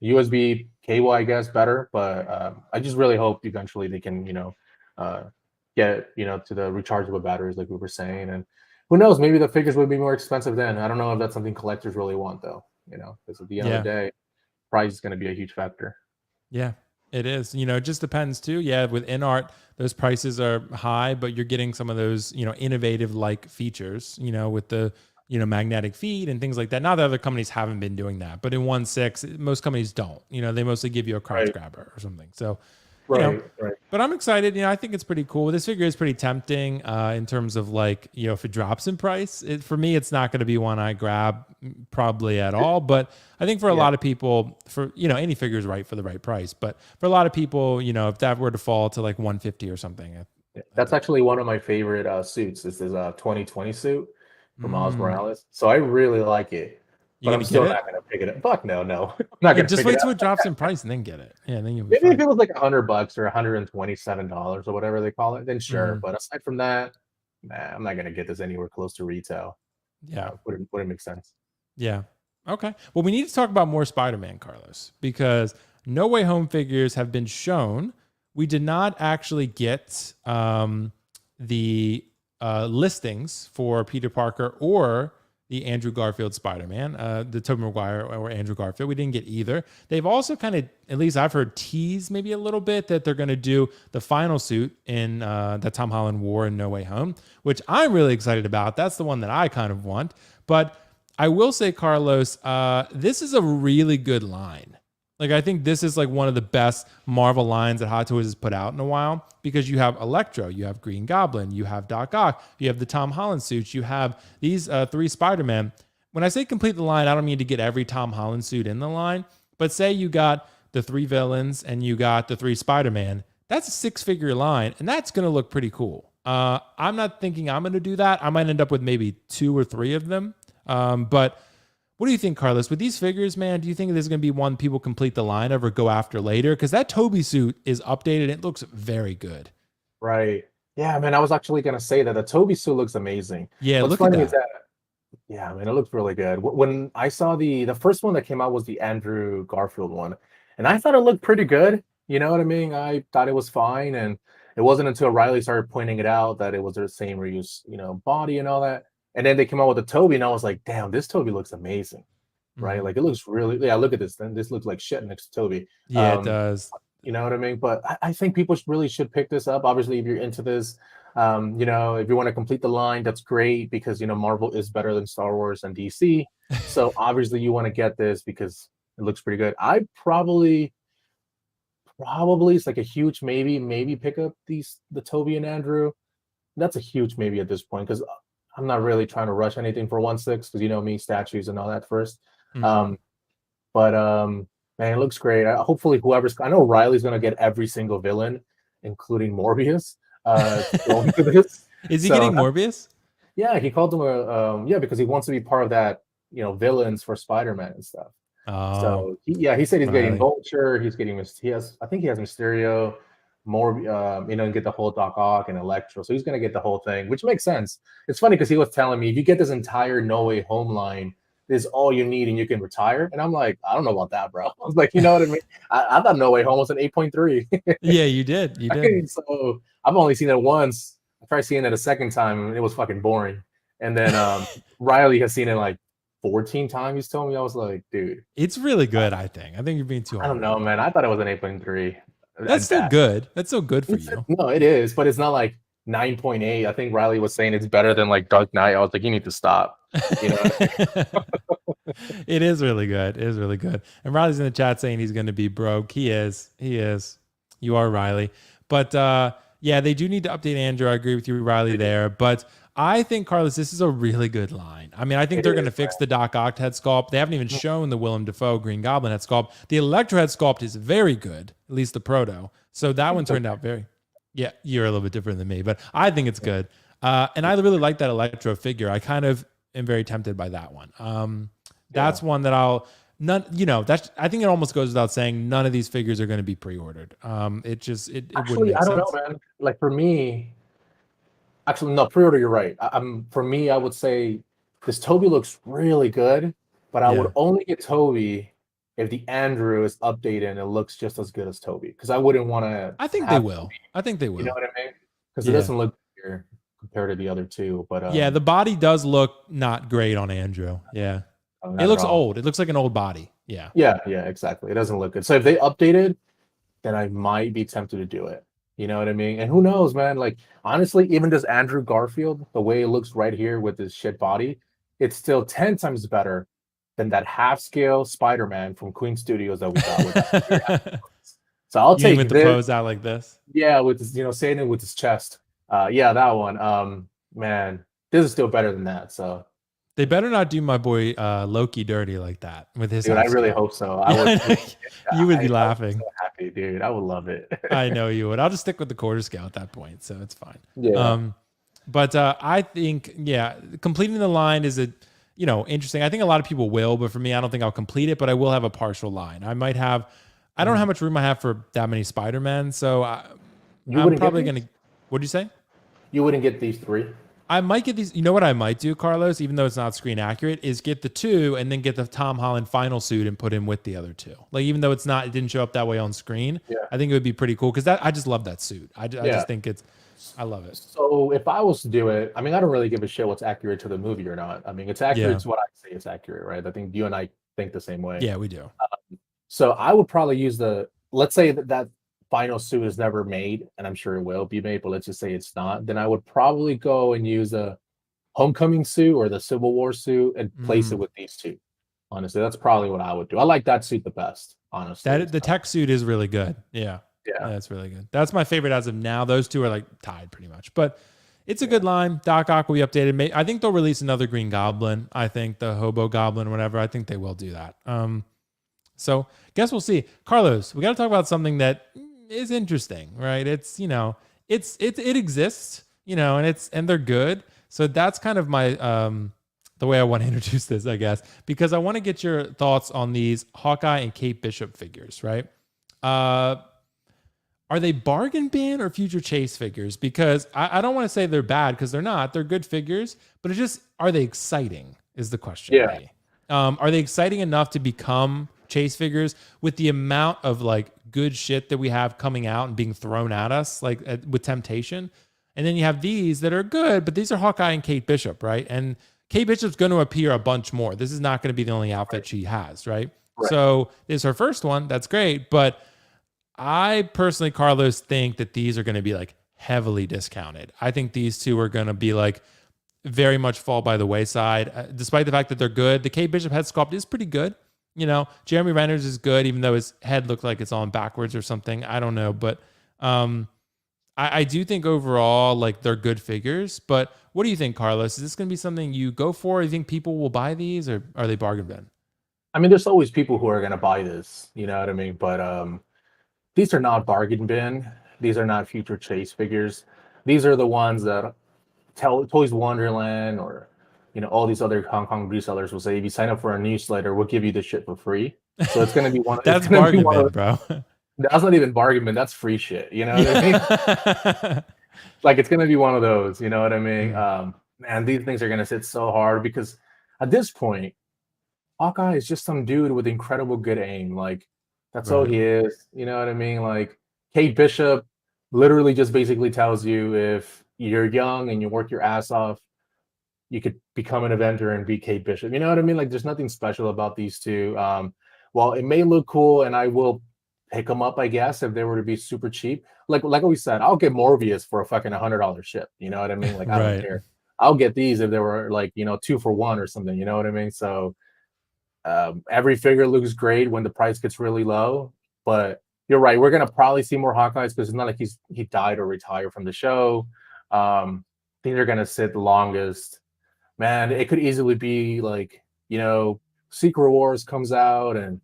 Speaker 2: USB cable, I guess, better. But I just really hope eventually they can, get to the rechargeable batteries like we were saying. And who knows? Maybe the figures would be more expensive then. I don't know if that's something collectors really want, though. Because at the end of the day, price is going to be a huge factor.
Speaker 1: Yeah, it is. It just depends too. Yeah, with InArt, those prices are high, but you're getting some of those, innovative like features, with the, magnetic feed and things like that. Not that other companies haven't been doing that, but in 1/6, most companies don't. They mostly give you a crotch grabber or something. So,
Speaker 2: right.
Speaker 1: But I'm excited. I think it's pretty cool. This figure is pretty tempting in terms of like, if it drops in price. For me, it's not going to be one I grab probably at all. But I think for a lot of people, any figure is right for the right price. But for a lot of people, if that were to fall to like 150 or something.
Speaker 2: That's actually one of my favorite suits. This is a 2020 suit from Miles Morales. So I really like it. But I'm still not going to pick it up. Fuck no. I'm not going to
Speaker 1: just wait till it drops in price and then get it. Yeah, then you'll be
Speaker 2: maybe
Speaker 1: fine.
Speaker 2: if it was like $100 or $127 or whatever they call it, then sure. But aside from that, I'm not going to get this anywhere close to retail.
Speaker 1: Yeah,
Speaker 2: wouldn't make sense.
Speaker 1: Yeah. Okay. Well, we need to talk about more Spider-Man, Carlos, because No Way Home figures have been shown. We did not actually get the listings for Peter Parker or the Andrew Garfield Spider-Man, the Tobey Maguire or Andrew Garfield. We didn't get either. They've also kind of, at least I've heard, tease maybe a little bit that they're going to do the final suit in that Tom Holland wore in No Way Home, which I'm really excited about. That's the one that I kind of want. But I will say, Carlos, this is a really good line. Like, I think this is like one of the best Marvel lines that Hot Toys has put out in a while, because you have Electro, you have Green Goblin, you have Doc Ock, you have the Tom Holland suits, you have these 3 Spider-Man. When I say complete the line, I don't mean to get every Tom Holland suit in the line, but say you got the 3 villains and you got the 3 Spider-Man, that's a 6-figure line, and that's going to look pretty cool. I'm not thinking I'm going to do that. I might end up with maybe 2 or 3 of them. But what do you think, Carlos? With these figures, man, do you think there's going to be one people complete the line of or go after later? Because that Toby suit is updated. It looks very good.
Speaker 2: Right. Yeah, man, I was actually going to say that the Toby suit looks amazing.
Speaker 1: Yeah, what's funny is that.
Speaker 2: Yeah, man, it looks really good. When I saw the first one that came out was the Andrew Garfield one, and I thought it looked pretty good. You know what I mean? I thought it was fine, and it wasn't until Riley started pointing it out that it was the same reuse, body and all that. And then they came out with the Toby, and I was like, damn, this Toby looks amazing, right?
Speaker 1: Mm-hmm.
Speaker 2: Like, it looks really, look at this. Then this looks like shit next to Toby.
Speaker 1: Yeah, it does.
Speaker 2: You know what I mean? But I think people really should pick this up. Obviously, if you're into this, if you want to complete the line, that's great, because, Marvel is better than Star Wars and DC. So obviously you want to get this because it looks pretty good. I probably it's like a huge maybe pick up the Toby and Andrew. That's a huge maybe at this point, because I'm not really trying to rush anything for 1/6, because me, statues and all that first. Mm-hmm. Man, it looks great. Hopefully I know Riley's going to get every single villain, including Morbius. Going to this.
Speaker 1: Is he getting Morbius?
Speaker 2: Yeah, he called him because he wants to be part of that, villains for Spider-Man and stuff.
Speaker 1: Oh,
Speaker 2: so he said he's getting Vulture. I think he has Mysterio, and get the whole Doc Ock and Electro. So he's going to get the whole thing, which makes sense. It's funny because he was telling me, if you get this entire No Way Home line, this is all you need and you can retire. And I'm like, I don't know about that, bro. I was like, you know what I mean? I thought No Way Home was an 8.3.
Speaker 1: Yeah, you did. You did.
Speaker 2: So I've only seen it once. I tried seeing it a second time and it was fucking boring. And then Riley has seen it like 14 times. He's told me. I was like, dude,
Speaker 1: it's really good. I think you're being too hard.
Speaker 2: I don't know, man. I thought it was an 8.3.
Speaker 1: That's still good. That's still good for you.
Speaker 2: No, it is, but it's not like 9.8. I think Riley was saying it's better than like Dark Knight. I was like, you need to stop. You know?
Speaker 1: It is really good. It is really good. And Riley's in the chat saying he's going to be broke. He is. You are Riley. But yeah, they do need to update Andrew. I agree with you, Riley, there. But I think, Carlos, this is a really good line. I mean, I think they're going to fix the Doc Ock head sculpt. They haven't even shown the Willem Dafoe Green Goblin head sculpt. The Electro head sculpt is very good, at least the proto. So that one turned out very... Yeah, you're a little bit different than me, but I think it's good. And I really like that Electro figure. I kind of am very tempted by that one. That's one that I think it almost goes without saying none of these figures are going to be pre-ordered. It
Speaker 2: actually,
Speaker 1: wouldn't make
Speaker 2: I don't
Speaker 1: sense.
Speaker 2: know, man. Like for me, actually, no, pre-order, you're right. For me, I would say this Toby looks really good, but I would only get Toby if the Andrew is updated and it looks just as good as Toby. Because I wouldn't want to...
Speaker 1: I think they will. I think they will.
Speaker 2: You know what I mean? Because it doesn't look here compared to the other two. But
Speaker 1: yeah, the body does look not great on Andrew. Yeah. It looks old. It looks like an old body. Yeah.
Speaker 2: Yeah, exactly. It doesn't look good. So if they updated, then I might be tempted to do it. You know what I mean? And who knows, man? Like, honestly, even this Andrew Garfield, the way it looks right here with his shit body, it's still 10 times better than that half-scale Spider-Man from Queen Studios that we got with that. So I'll take
Speaker 1: with the pose out like this.
Speaker 2: Yeah, with this, saying it with his chest. Yeah, that one. Man, this is still better than that. So
Speaker 1: they better not do my boy Loki dirty like that with his.
Speaker 2: Dude, I really hope so. I would.
Speaker 1: You would be laughing.
Speaker 2: So happy, dude. I would love it.
Speaker 1: I know you would. I'll just stick with the quarter scale at that point, so it's fine.
Speaker 2: Yeah.
Speaker 1: But I think completing the line is interesting. I think a lot of people will, but for me, I don't think I'll complete it. But I will have a partial line. I might have. I don't know how much room I have for that many Spider-Men, so I'm probably going to... What'd you say?
Speaker 2: You wouldn't get these 3?
Speaker 1: I might get these... You know what I might do, Carlos, even though it's not screen accurate, is get the 2 and then get the Tom Holland final suit and put him with the other 2. Like, even though it didn't show up that way on screen, I think it would be pretty cool because I just love that suit. I just think I love it.
Speaker 2: So if I was to do it, I mean, I don't really give a shit what's accurate to the movie or not. I mean, it's accurate to what I say it's accurate, right? I think you and I think the same way.
Speaker 1: Yeah, we do.
Speaker 2: So I would probably use let's say that final suit is never made, and I'm sure it will be made, but let's just say it's not. Then I would probably go and use a Homecoming suit or the Civil War suit and place it with these 2. Honestly, that's probably what I would do. I like that suit the best, honestly.
Speaker 1: The tech suit is really good. Yeah, that's really good. That's my favorite as of now. Those 2 are like tied pretty much, but it's a good line. Doc Ock will be updated. I think they'll release another Green Goblin. I think the Hobo Goblin or whatever. I think they will do that. So guess we'll see. Carlos, we got to talk about something that is interesting, right? It's, it exists, and they're good. So that's kind of my, the way I want to introduce this, I guess, because I want to get your thoughts on these Hawkeye and Kate Bishop figures, right? Are they bargain bin or future chase figures? Because I don't want to say they're bad because they're not. They're good figures, but are they exciting is the question.
Speaker 2: Yeah.
Speaker 1: Are they exciting enough to become chase figures with the amount of like good shit that we have coming out and being thrown at us with Temptation? And then you have these that are good, but these are Hawkeye and Kate Bishop, right? And Kate Bishop's going to appear a bunch more. This is not going to be the only outfit she has, right? So this is her first one. That's great. But I personally, Carlos, think that these are going to be like heavily discounted. I think these 2 are going to be like very much fall by the wayside, despite the fact that they're good. The Kate Bishop head sculpt is pretty good. Jeremy Renner's is good, even though his head looked like it's on backwards or something. I don't know. But I do think overall, like, they're good figures. But what do you think, Carlos? Is this going to be something you go for? Do you think people will buy these, or are they bargain bin?
Speaker 2: I mean, there's always people who are going to buy this. You know what I mean? But these are not bargain bin. These are not future chase figures. These are the ones that Toys Wonderland or all these other Hong Kong resellers will say, if you sign up for our newsletter, we'll give you this shit for free. So it's going to be one.
Speaker 1: That's bargain bin, bro.
Speaker 2: That's not even bargain bin. That's free shit. You know what I mean? Like, it's going to be one of those. You know what I mean? Man, these things are going to sit so hard because at this point, Hawkeye is just some dude with incredible good aim. Like that's all
Speaker 1: Right.
Speaker 2: he is. You know what I mean? Like Kate Bishop literally just basically tells you if you're young and you work your ass off, you could become an Avenger and be Kate Bishop. You know what I mean? Like there's nothing special about these two. While it may look cool, and I will pick them up, I guess, if they were to be super cheap. Like we said, I'll get Morbius for a fucking $100 ship. You know what I mean? Like I don't
Speaker 1: Right.
Speaker 2: care. I'll get these if they were like 2 for 1 or something. You know what I mean? So every figure looks great when the price gets really low, but you're right. We're gonna probably see more Hawkeyes because it's not like he died or retired from the show. I think they're gonna sit the longest. Man, it could easily be like Secret Wars comes out and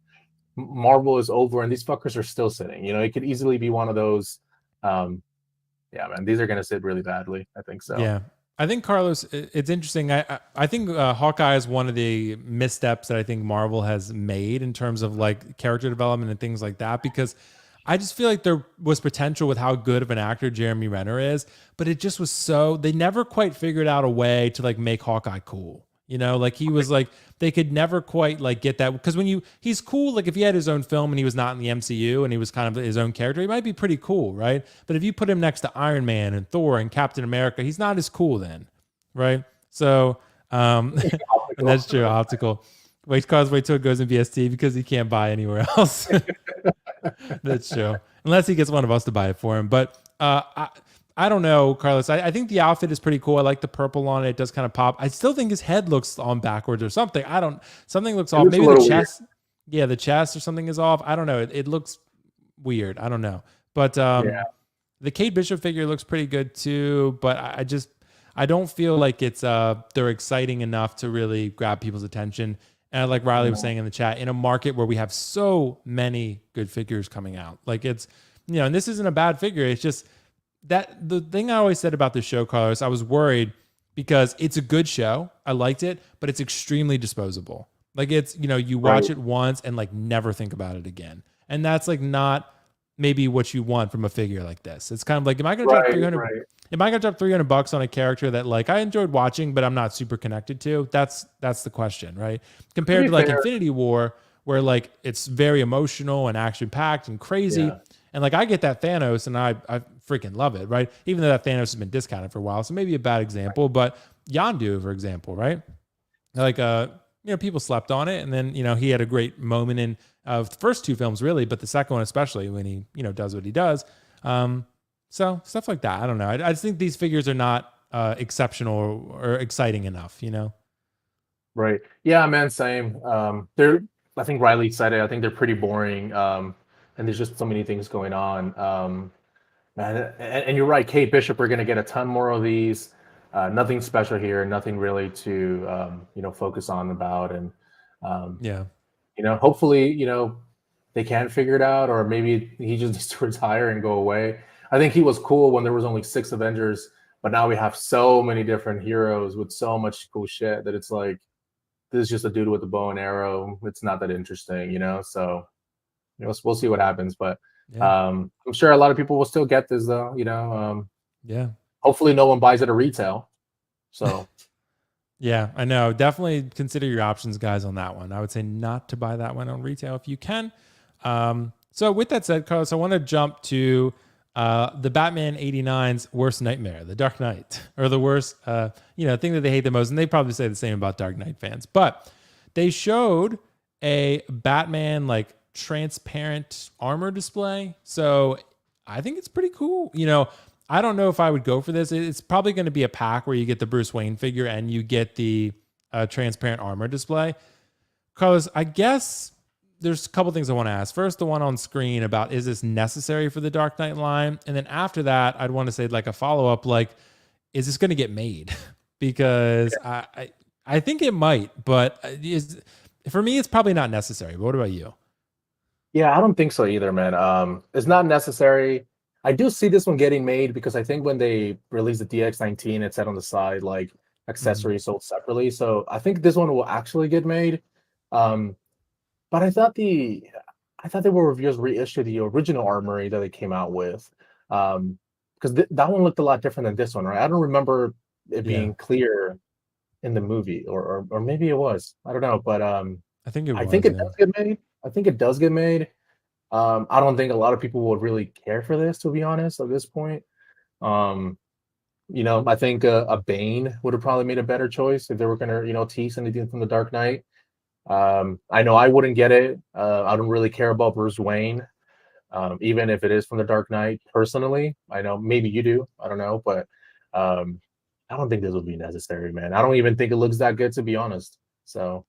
Speaker 2: Marvel is over and these fuckers are still sitting. It could easily be one of those. Yeah, man, these are gonna sit really badly. I think so.
Speaker 1: Yeah. I think Carlos, it's interesting. I think Hawkeye is one of the missteps that I think Marvel has made in terms of like character development and things like that, because I just feel like there was potential with how good of an actor Jeremy Renner is, but it just was they never quite figured out a way to like make Hawkeye cool. Like he was like, they could never quite like get that, because he's cool, like if he had his own film and he was not in the MCU and he was kind of his own character, he might be pretty cool, right? But if you put him next to Iron Man and Thor and Captain America, he's not as cool then, right? So, and that's true, optical. Wait till it goes in VST because he can't buy anywhere else. That's true. Unless he gets one of us to buy it for him. But I don't know, Carlos. I think the outfit is pretty cool. I like the purple on it. It does kind of pop. I still think his head looks on backwards or something. Something looks off. Maybe the chest. Weird. Yeah, the chest or something is off. I don't know. It looks weird. I don't know. But the Kate Bishop figure looks pretty good too. But I don't feel like they're exciting enough to really grab people's attention. And like Riley was saying in the chat, in a market where we have so many good figures coming out, like it's, and this isn't a bad figure. It's just that the thing I always said about the show, Carlos, I was worried because it's a good show. I liked it, but it's extremely disposable. Like it's, you watch it once and like never think about it again. And that's like not maybe what you want from a figure like this. It's kind of like, am I going to drop 300? Right. Am I going to drop $300 on a character that like I enjoyed watching, but I'm not super connected to? That's the question, right? Compared to like Infinity War, where like it's very emotional and action packed and crazy. Yeah. And like I get that Thanos and I freaking love it, right? Even though that Thanos has been discounted for a while. So maybe a bad example, but Yondu, for example, right? Like, people slept on it. And then, he had a great moment in the first two films really, but the second one, especially when he, does what he does. So stuff like that. I don't know. I just think these figures are not exceptional or exciting enough,
Speaker 2: Right. Yeah, man. Same. I think Riley said it. I think they're pretty boring. And there's just so many things going on. Man, and you're right. Kate Bishop, we're going to get a ton more of these. Nothing special here. Nothing really to focus on about. And hopefully they can figure it out, or maybe he just needs to retire and go away. I think he was cool when there was only 6 Avengers, but now we have so many different heroes with so much cool shit that it's like this is just a dude with a bow and arrow. It's not that interesting, So we'll see what happens, but I'm sure a lot of people will still get this though. Hopefully no one buys it at retail. So
Speaker 1: yeah, I know. Definitely consider your options, guys, on that one. I would say not to buy that one on retail if you can. So with that said, Carlos, I want to jump to the Batman 89's worst nightmare, the Dark Knight, or the worst, thing that they hate the most. And they probably say the same about Dark Knight fans, but they showed a Batman like transparent armor display. So I think it's pretty cool. I don't know if I would go for this. It's probably going to be a pack where you get the Bruce Wayne figure and you get the transparent armor display. Carlos, I guess there's a couple things I want to ask. First, the one on screen about, is this necessary for the Dark Knight line? And then after that, I'd want to say like a follow-up, like, is this going to get made? Because I think it might, but for me, it's probably not necessary. But what about you?
Speaker 2: Yeah, I don't think so either, man. It's not necessary. I do see this one getting made because I think when they released the DX19, it said on the side like accessories sold separately. So I think this one will actually get made. But I thought they were just reissue the original armory that they came out with, because that one looked a lot different than this one, right? I don't remember it being clear in the movie, or maybe it was. I don't know, but
Speaker 1: I think it was.
Speaker 2: I think it does get made. I think it does get made. I don't think a lot of people would really care for this, to be honest, at this point. Um, I think a Bane would have probably made a better choice if they were gonna, tease anything from the Dark Knight. I know I wouldn't get it. I don't really care about Bruce Wayne, even if it is from the Dark Knight. Personally, I know maybe you do. I don't know, but I don't think this would be necessary, man. I don't even think it looks that good, to be honest. So,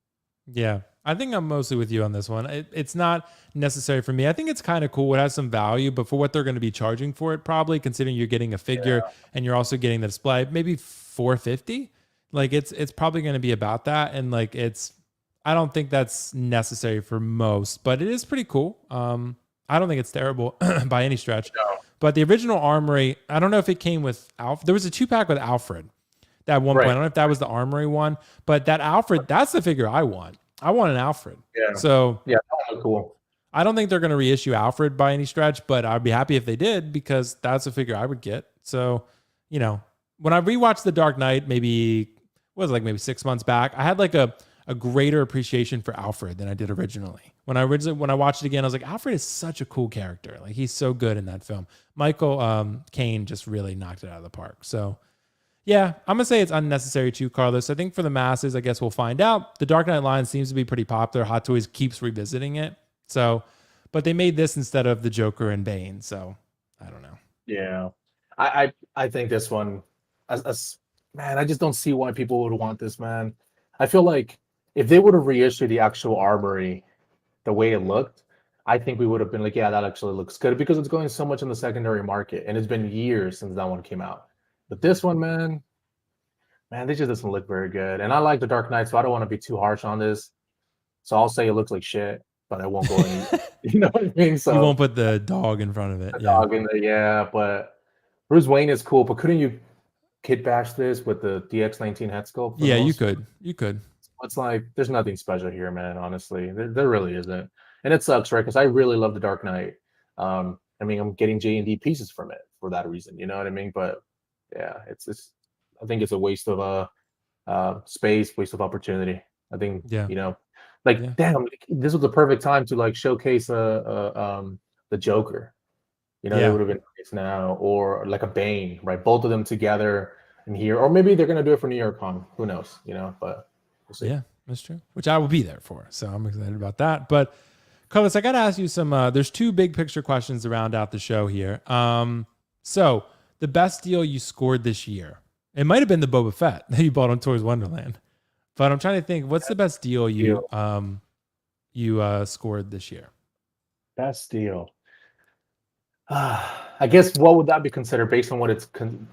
Speaker 1: yeah, I think I'm mostly with you on this one. It's not necessary for me. I think it's kind of cool. It has some value, but for what they're going to be charging for it, probably considering you're getting a figure and you're also getting the display, maybe $450. Like it's probably going to be about that, and like I don't think that's necessary for most, but it is pretty cool. I don't think it's terrible by any stretch.
Speaker 2: no.
Speaker 1: But the original Armory, I don't know if it came with Alfred. There was a 2-pack with Alfred at one point. I don't know if that was the Armory one, but that Alfred, that's the figure I want. I want an Alfred.
Speaker 2: Yeah.
Speaker 1: So
Speaker 2: yeah, that was cool.
Speaker 1: I don't think they're going to reissue Alfred by any stretch, but I'd be happy if they did because that's a figure I would get. So, when I rewatched The Dark Knight, maybe 6 months back, I had like a greater appreciation for Alfred than I did originally. When I watched it again, I was like, Alfred is such a cool character. Like he's so good in that film. Michael Caine just really knocked it out of the park. So yeah, I'm gonna say it's unnecessary too, Carlos. I think for the masses, I guess we'll find out. The Dark Knight line seems to be pretty popular. Hot Toys keeps revisiting it. So, but they made this instead of the Joker and Bane. So I don't know.
Speaker 2: Yeah, I think this one, man, I just don't see why people would want this, man. I feel like if they would have reissued the actual Armory the way it looked, I think we would have been like, yeah, that actually looks good because it's going so much in the secondary market, and it's been years since that one came out. But this one, man, this just doesn't look very good. And I like the Dark Knight, so I don't want to be too harsh on this. So I'll say it looks like shit, but I won't go any. You know what I mean? So
Speaker 1: you won't put the dog in front of it.
Speaker 2: Dog in there, yeah. But Bruce Wayne is cool. But couldn't you kit bash this with the DX19 head sculpt?
Speaker 1: Yeah, you could. You could.
Speaker 2: It's like there's nothing special here, man. Honestly, there really isn't, and it sucks, right? Because I really love the Dark Knight. I mean, I'm getting J&D pieces from it for that reason. You know what I mean? But yeah, it's I think it's a waste of space, waste of opportunity. I think damn, this was the perfect time to like showcase the Joker. They would have been nice now, or like a Bane, right? Both of them together in here, or maybe they're gonna do it for New York Con. Who knows? But. We'll see. Yeah,
Speaker 1: that's true. Which I will be there for. So I'm excited about that. But Carlos, I got to ask you some, there's 2 big picture questions to round out the show here. So the best deal you scored this year, it might've been the Boba Fett that you bought on Toys Wonderland, but I'm trying to think, what's the best deal you scored this year?
Speaker 2: Best deal. I guess what would that be considered based on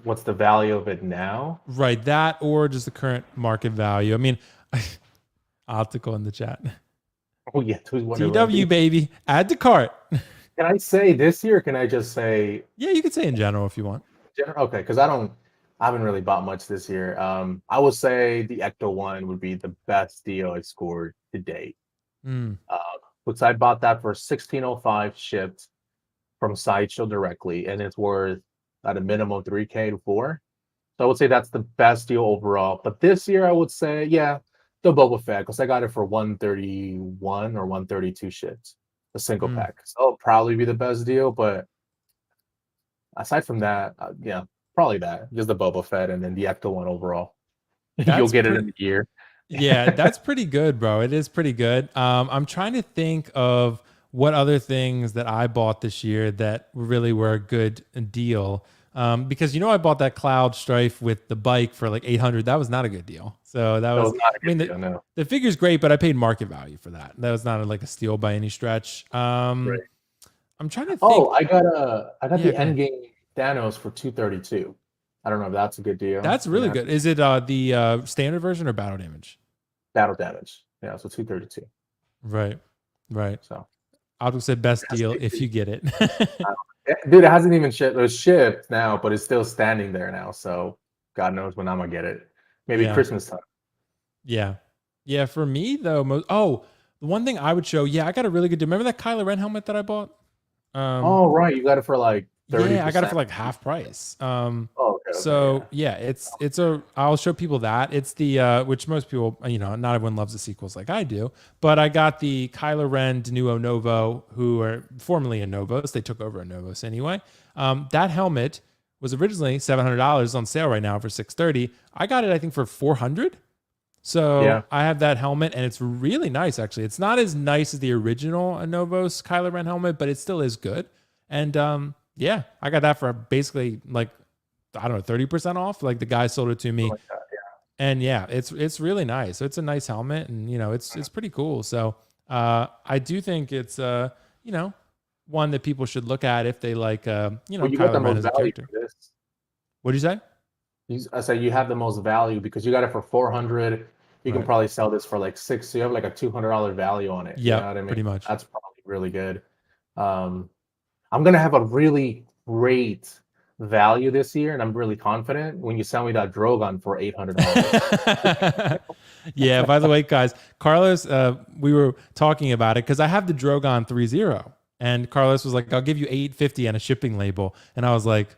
Speaker 2: what's the value of it now?
Speaker 1: Right, that or just the current market value. I mean, optical in the chat.
Speaker 2: Oh yeah,
Speaker 1: TW baby, add to cart.
Speaker 2: Can I say this year? Or can I just say?
Speaker 1: Yeah, you could say in general if you want.
Speaker 2: Okay, because I haven't really bought much this year. I would say the Ecto one would be the best deal I scored to date. Which I bought that for $1,605 shipped from Sideshow directly, and it's worth at a minimum $3K to $4K. So I would say that's the best deal overall. But this year, I would say, the Boba Fett, because I got it for $131 or $132 shipped, a single pack. So it'll probably be the best deal. But aside from that, probably that. Just the Boba Fett and then the Ecto one overall. You'll get it in a year.
Speaker 1: Yeah, that's pretty good, bro. It is pretty good. I'm trying to think of what other things that I bought this year that really were a good deal. Because I bought that Cloud Strife with the bike for like $800. That was not a good deal. So that was not a good deal, no. The figure's great, but I paid market value for that. That was not like a steal by any stretch. Right. I'm trying to think.
Speaker 2: Oh, I got the Endgame Thanos for $232. I don't know if that's a good deal.
Speaker 1: That's really good. Is it the standard version or battle damage?
Speaker 2: Battle damage. Yeah, so $232.
Speaker 1: Right.
Speaker 2: So
Speaker 1: I'll just say best deal if you get it.
Speaker 2: Dude, it hasn't even shipped. It was shipped now, but it's still standing there now. So God knows when I'm gonna get it. Maybe Christmas time.
Speaker 1: Yeah. For me though, the one thing I would show. Yeah, I got a really good deal. Remember that Kylo Ren helmet that I bought?
Speaker 2: Right, you got it for like
Speaker 1: Yeah, I got it for like half price. So yeah, I'll show people that. It's the which most people, not everyone loves the sequels like I do, but I got the Kylo Ren Denuo Novo, who are formerly a Novos. They took over a Novos anyway. That helmet was originally $700 on sale right now for $630. I got it, I think, for $400. So I have that helmet, and it's really nice, actually. It's not as nice as the original Novos Kylo Ren helmet, but it still is good. And yeah, I got that for basically like, I don't know, 30% off. Like the guy sold it to me. And yeah, it's really nice. So it's a nice helmet, and it's pretty cool. So I do think it's one that people should look at if they like
Speaker 2: you
Speaker 1: Kylo Ren as a character. What'd you say?
Speaker 2: I say you have the most value because you got it for 400. You can probably sell this for like 6. So you have like a $200 value on it.
Speaker 1: Yeah,
Speaker 2: you know what I mean?
Speaker 1: Pretty much.
Speaker 2: That's probably really good. I'm gonna have a really great value this year, and I'm really confident when you sell me that Drogon for $800.
Speaker 1: Yeah. By the way, guys, Carlos, we were talking about it because I have the Drogon 3.0, and Carlos was like, "I'll give you $850 and a shipping label," and I was like,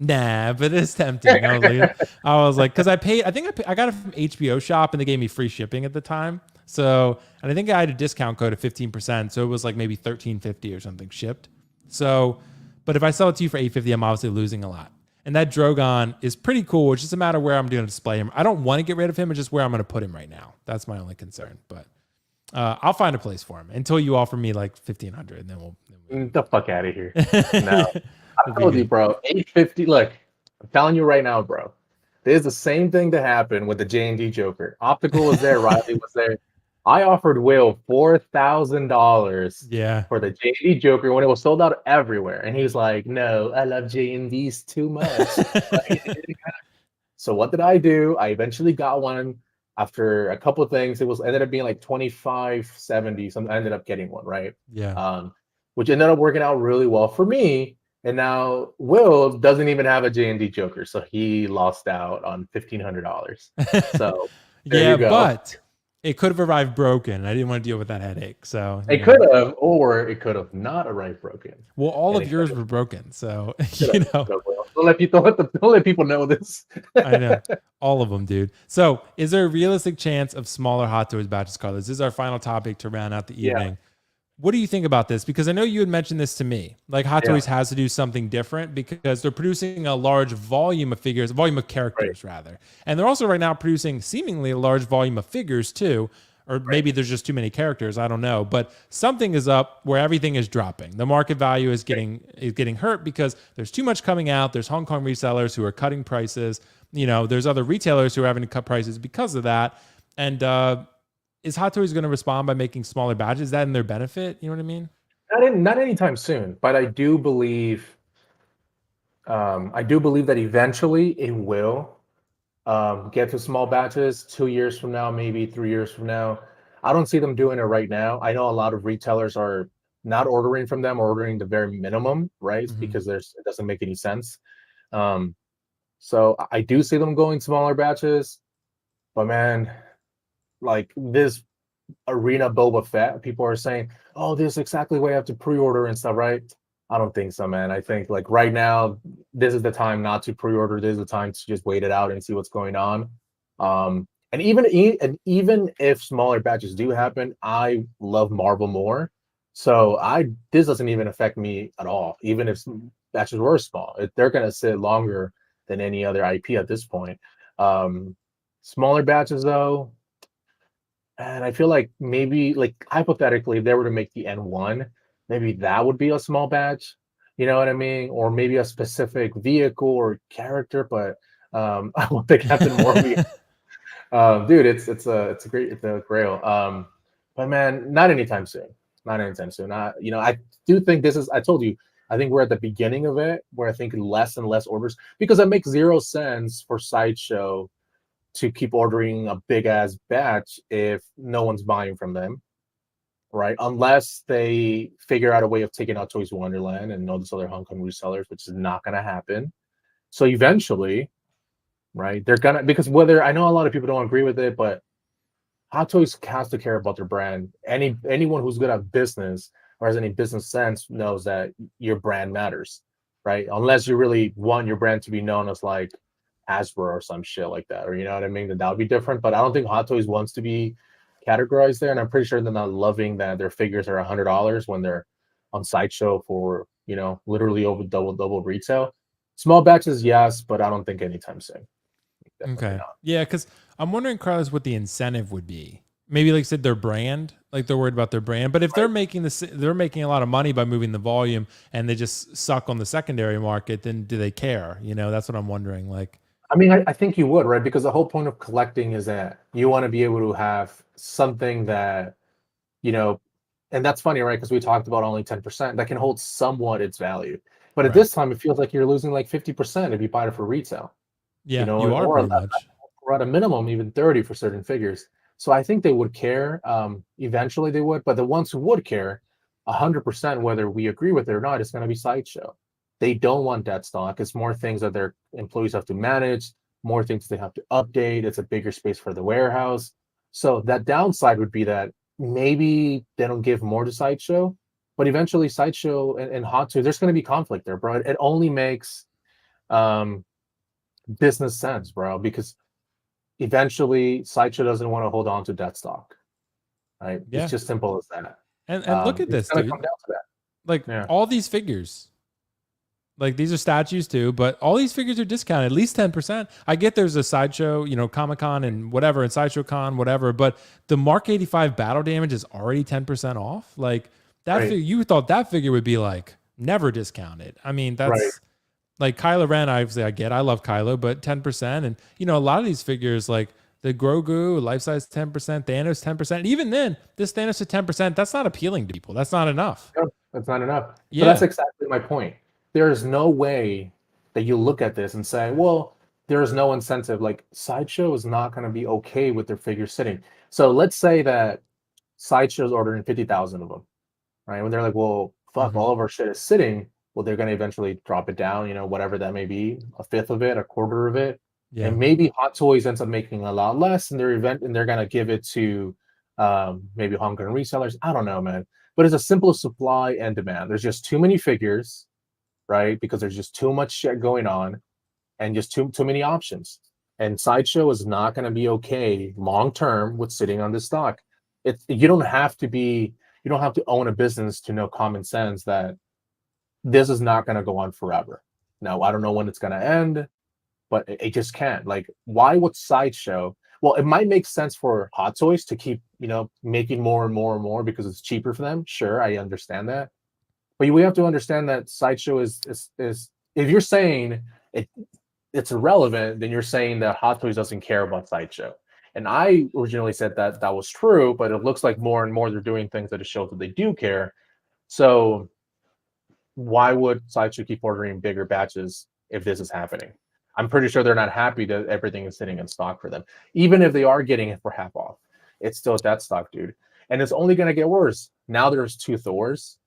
Speaker 1: nah, but it's tempting. I was like, because I got it from HBO Shop, and they gave me free shipping at the time. So, and I think I had a discount code of 15%, so it was like maybe $13.50 or something shipped. So, but if I sell it to you for $850, I'm obviously losing a lot. And that Drogon is pretty cool. It's just a matter of where I'm going to display him. I don't want to get rid of him. It's just where I'm going to put him right now. That's my only concern. But I'll find a place for him until you offer me like $1,500, and then we'll
Speaker 2: get the fuck out of here. No. I told you, bro. $850. Look, I'm telling you right now, bro. There's the same thing that happened with the J&D Joker. Optical was there, Riley was there. I offered Will $4,000 for the J&D Joker when it was sold out everywhere, and he's like, "No, I love J&Ds too much." So what did I do? I eventually got one after a couple of things. It ended up being like $25.70. So I ended up getting one, right?
Speaker 1: Yeah.
Speaker 2: Which ended up working out really well for me. And now Will doesn't even have a J&D Joker, so he lost out on $1,500. So
Speaker 1: yeah, but it could have arrived broken. I didn't want to deal with that headache. So
Speaker 2: it could have, or it could have not arrived broken.
Speaker 1: Well, all of yours were broken, so
Speaker 2: Don't let people know this.
Speaker 1: I know, all of them, dude. So, is there a realistic chance of smaller Hot Toys batches, Carlos? This is our final topic to round out the evening. What do you think about this? Because I know you had mentioned this to me. Like Hot Toys has to do something different because they're producing a large volume of figures, volume of characters rather. And they're also right now producing seemingly a large volume of figures too. Or maybe there's just too many characters. I don't know. But something is up where everything is dropping. The market value is getting hurt because there's too much coming out. There's Hong Kong resellers who are cutting prices. There's other retailers who are having to cut prices because of that. And is Hot Toys going to respond by making smaller batches? Is that in their benefit? You know what I mean?
Speaker 2: Not anytime soon, but I do believe that eventually it will get to small batches 2 years from now, maybe 3 years from now. I don't see them doing it right now. I know a lot of retailers are not ordering from them or ordering the very minimum, right? Mm-hmm. Because it doesn't make any sense. So I do see them going smaller batches, but man, like this Arena Boba Fett, people are saying, "Oh, this is exactly what I have to pre-order and stuff," right? I don't think so, man. I think like right now, this is the time not to pre-order. This is the time to just wait it out and see what's going on. And even if smaller batches do happen, I love Marvel more, so this doesn't even affect me at all. Even if batches were small, they're gonna sit longer than any other IP at this point. Smaller batches though. And I feel like maybe, like hypothetically, if they were to make the N1, maybe that would be a small batch. You know what I mean? Or maybe a specific vehicle or character. But I want the Captain Morbius. Dude, it's a grail. But man, not anytime soon. Not anytime soon. I do think this is. I told you. I think we're at the beginning of it, where I think less and less orders, because it makes zero sense for Sideshow to keep ordering a big ass batch if no one's buying from them, right? Unless they figure out a way of taking out Toys Wonderland and all these other Hong Kong resellers, which is not going to happen. So eventually, right, they're gonna, because whether, I know a lot of people don't agree with it, but Hot Toys has to care about their brand. Anyone who's good at business or has any business sense knows that your brand matters. right? Unless you really want your brand to be known as like Hasbro or some shit like that, or you know what I mean, then that would be different. But I don't think Hot Toys wants to be categorized there, and I'm pretty sure they're not loving that their figures are $100 when they're on Sideshow for, you know, literally over double retail. Small batches, yes, but I don't think anytime soon. Definitely
Speaker 1: Okay.
Speaker 2: not.
Speaker 1: Yeah, because I'm wondering, Carlos, what the incentive would be. Maybe like I said, their brand, like they're worried about their brand. But if they're making they're making a lot of money by moving the volume, and they just suck on the secondary market, then do they care? You know, that's what I'm wondering. Like,
Speaker 2: I mean, I think you would, right? Because the whole point of collecting is that you want to be able to have something that, you know, and that's funny, right? Because we talked about only 10% that can hold somewhat its value. But at this time, it feels like you're losing like 50% if you buy it for retail.
Speaker 1: Yeah,
Speaker 2: you know,
Speaker 1: you are
Speaker 2: or
Speaker 1: pretty much.
Speaker 2: or at a minimum, even 30 for certain figures. So I think they would care. Eventually they would, but the ones who would care 100%, whether we agree with it or not, is going to be Sideshow. They don't want that stock. It's more things that their employees have to manage, more things they have to update. It's a bigger space for the warehouse. So that downside would be that maybe they don't give more to Sideshow, but eventually Sideshow and Hot Toys, there's going to be conflict there, bro. It only makes business sense, bro, because eventually Sideshow doesn't want to hold on to that stock, right?
Speaker 1: Yeah.
Speaker 2: It's just simple as that.
Speaker 1: And look at this, dude. Come down to that. Like all these figures, like these are statues too, but all these figures are discounted at least 10%. I get there's a Sideshow, you know, Comic-Con and whatever, and Sideshow Con, whatever, but the Mark 85 battle damage is already 10% off. Like that you thought that figure would be like never discounted. I mean, that's like Kylo Ren, obviously I love Kylo, but 10%. And, you know, a lot of these figures, like the Grogu, life size 10%, Thanos 10%. Even then, this Thanos at 10%, that's not appealing to people. That's not enough.
Speaker 2: No, that's not enough.
Speaker 1: Yeah.
Speaker 2: But that's exactly my point. There is no way that you look at this and say, well, there is no incentive. Like Sideshow is not going to be okay with their figures sitting. So let's say that Sideshow's ordering 50,000 of them, right? When they're like, well, fuck, all of our shit is sitting. Well, they're going to eventually drop it down, you know, whatever that may be, a fifth of it, a quarter of it. Yeah. And maybe Hot Toys ends up making a lot less in their event, and they're going to give it to maybe Hong Kong resellers. I don't know, man. But it's a simple supply and demand. There's just too many figures, right? Because there's just too much shit going on and just too many options. And Sideshow is not going to be okay long term with sitting on this stock. You don't have to own a business to know common sense that this is not going to go on forever. Now, I don't know when it's going to end, but it just can't. Like, why would Sideshow? Well, it might make sense for Hot Toys to keep, you know, making more and more and more because it's cheaper for them. Sure, I understand that. But we have to understand that Sideshow is if you're saying it's irrelevant, then you're saying that Hot Toys doesn't care about Sideshow. And I originally said that was true, but it looks like more and more they're doing things that show that they do care. So why would Sideshow keep ordering bigger batches if this is happening? I'm pretty sure they're not happy that everything is sitting in stock for them. Even if they are getting it for half off, it's still that stock, dude. And it's only going to get worse. Now there's 2 Thors,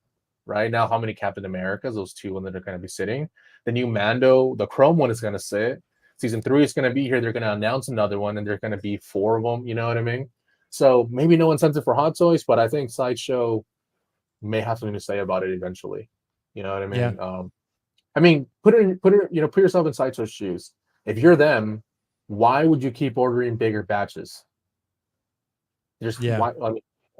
Speaker 2: right? Now how many Captain Americas? Those 2 that are going to be sitting. The new Mando, the Chrome one is going to sit. Season 3 is going to be here. They're going to announce another one, and there's going to be 4 of them. You know what I mean? So maybe no incentive for Hot Toys, but I think Sideshow may have something to say about it eventually. You know what I mean?
Speaker 1: Yeah.
Speaker 2: I mean, put yourself in Sideshow's shoes. If you're them, why would you keep ordering bigger batches? Why, I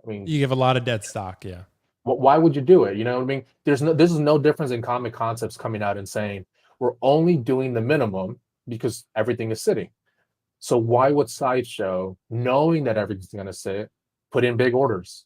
Speaker 2: mean,
Speaker 1: you give a lot of dead stock. Yeah.
Speaker 2: Why would you do it? You know what I mean? This is no difference in Comic Concepts coming out and saying we're only doing the minimum because everything is sitting. So why would Sideshow, knowing that everything's going to sit, put in big orders?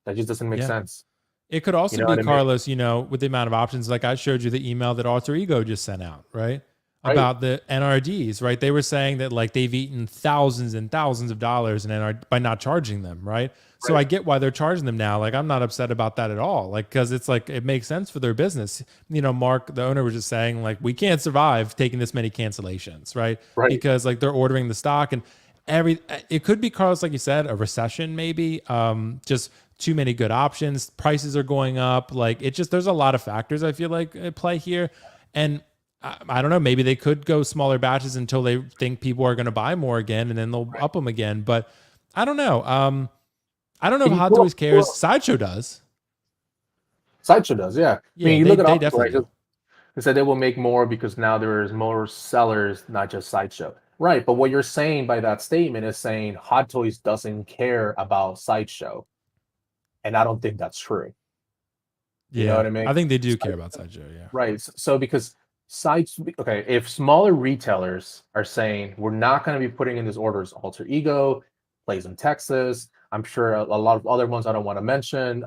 Speaker 2: That just doesn't make sense.
Speaker 1: It could also be, Carlos, you know, with the amount of options, like I showed you the email that Alter Ego just sent out, right? About the NRDs, right? They were saying that like they've eaten thousands and thousands of dollars in NRD by not charging them, right? So I get why they're charging them now. Like I'm not upset about that at all. Like, cause it's like, it makes sense for their business. You know, Mark, the owner was just saying like, we can't survive taking this many cancellations, right? Because like they're ordering the stock and it could be, Carlos, like you said, a recession maybe, just too many good options. Prices are going up. Like there's a lot of factors I feel like at play here. And I don't know, maybe they could go smaller batches until they think people are going to buy more again, and then they'll up them again. But I don't know. I don't know if Hot Toys cares. Sideshow does.
Speaker 2: Sideshow does, yeah. I mean, you look at Optimus, right? They said they will make more because now there's more sellers, not just Sideshow. Right, but what you're saying by that statement is saying Hot Toys doesn't care about Sideshow, and I don't think that's true. You know what I mean?
Speaker 1: I think they do care about Sideshow. Yeah.
Speaker 2: Right. So because okay, if smaller retailers are saying we're not going to be putting in these orders, Alter Ego plays in Texas, I'm sure a lot of other ones I don't want to mention,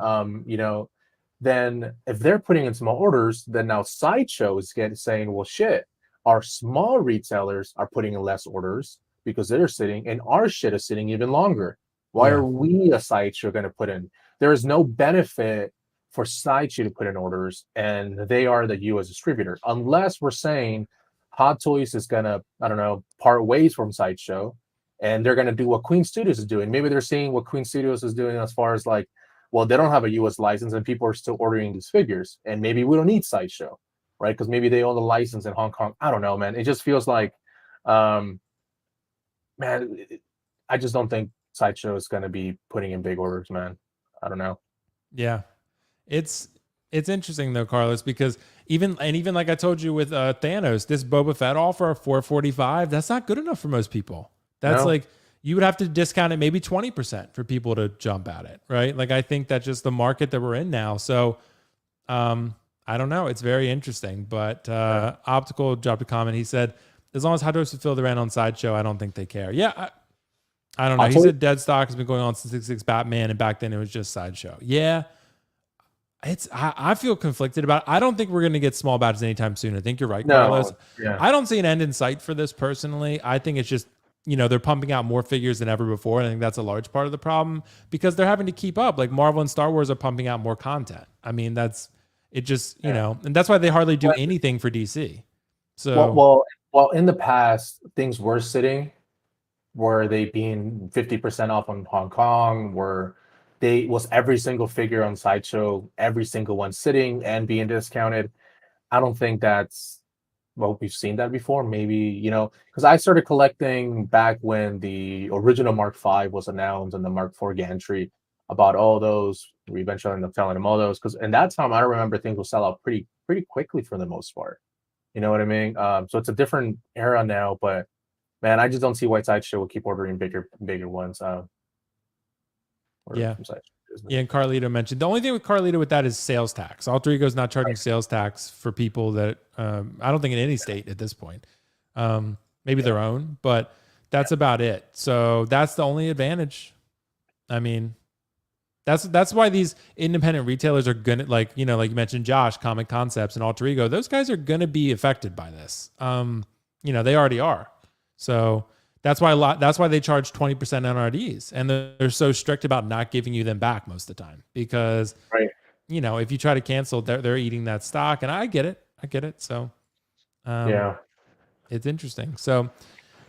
Speaker 2: then if they're putting in small orders, then now Sideshow is saying, well, shit, our small retailers are putting in less orders because they're sitting, and our shit is sitting even longer. Why are we a Sideshow going to put in? There is no benefit for Sideshow to put in orders, and they are the U.S. distributor. Unless we're saying Hot Toys is gonna, I don't know, part ways from Sideshow, and they're gonna do what Queen Studios is doing. Maybe they're seeing what Queen Studios is doing as far as like, well, they don't have a U.S. license, and people are still ordering these figures, and maybe we don't need Sideshow, right? Because maybe they own the license in Hong Kong. I don't know, man. It just feels like, I just don't think Sideshow is gonna be putting in big orders, man. I don't know.
Speaker 1: Yeah. It's interesting though, Carlos, because even like I told you with Thanos, this Boba Fett offer of $445, that's not good enough for most people. That's like, you would have to discount it maybe 20% for people to jump at it, right? Like, I think that's just the market that we're in now. So I don't know. It's very interesting. But Optical dropped a comment. He said, as long as Hot Toys fulfill the rent on Sideshow, I don't think they care. Yeah, I don't know. He said Dead Stock has been going on since 66 Batman, and back then it was just Sideshow. Yeah. I feel conflicted about it. I don't think we're going to get small batches anytime soon. I think you're right, Carlos. Yeah. I don't see an end in sight for this personally. I think it's just, they're pumping out more figures than ever before. And I think that's a large part of the problem because they're having to keep up. Like Marvel and Star Wars are pumping out more content. I mean, that's it just, and that's why they hardly do anything for DC. So,
Speaker 2: well, in the past, things were sitting. Were they being 50% off on Hong Kong? Was every single figure on Sideshow, every single one sitting and being discounted? I don't think that's, we've seen that before. Maybe, because I started collecting back when the original Mark V was announced and the Mark IV gantry. About all those. We eventually ended up telling them all those because in that time I remember things will sell out pretty quickly for the most part. You know what I mean? So it's a different era now, but man, I just don't see why Sideshow will keep ordering bigger ones.
Speaker 1: Yeah, and Carlito mentioned the only thing with Carlito with that is sales tax. Alter Ego is not charging sales tax for people that I don't think in any state at this point. Maybe their own, but that's about it. So that's the only advantage. I mean, that's why these independent retailers are gonna like you mentioned, Josh, Comic Concepts and Alter Ego. Those guys are gonna be affected by this. They already are. So. That's why they charge 20% NRDs, and they're so strict about not giving you them back most of the time because, if you try to cancel, they're eating that stock, and I get it. So, it's interesting. So,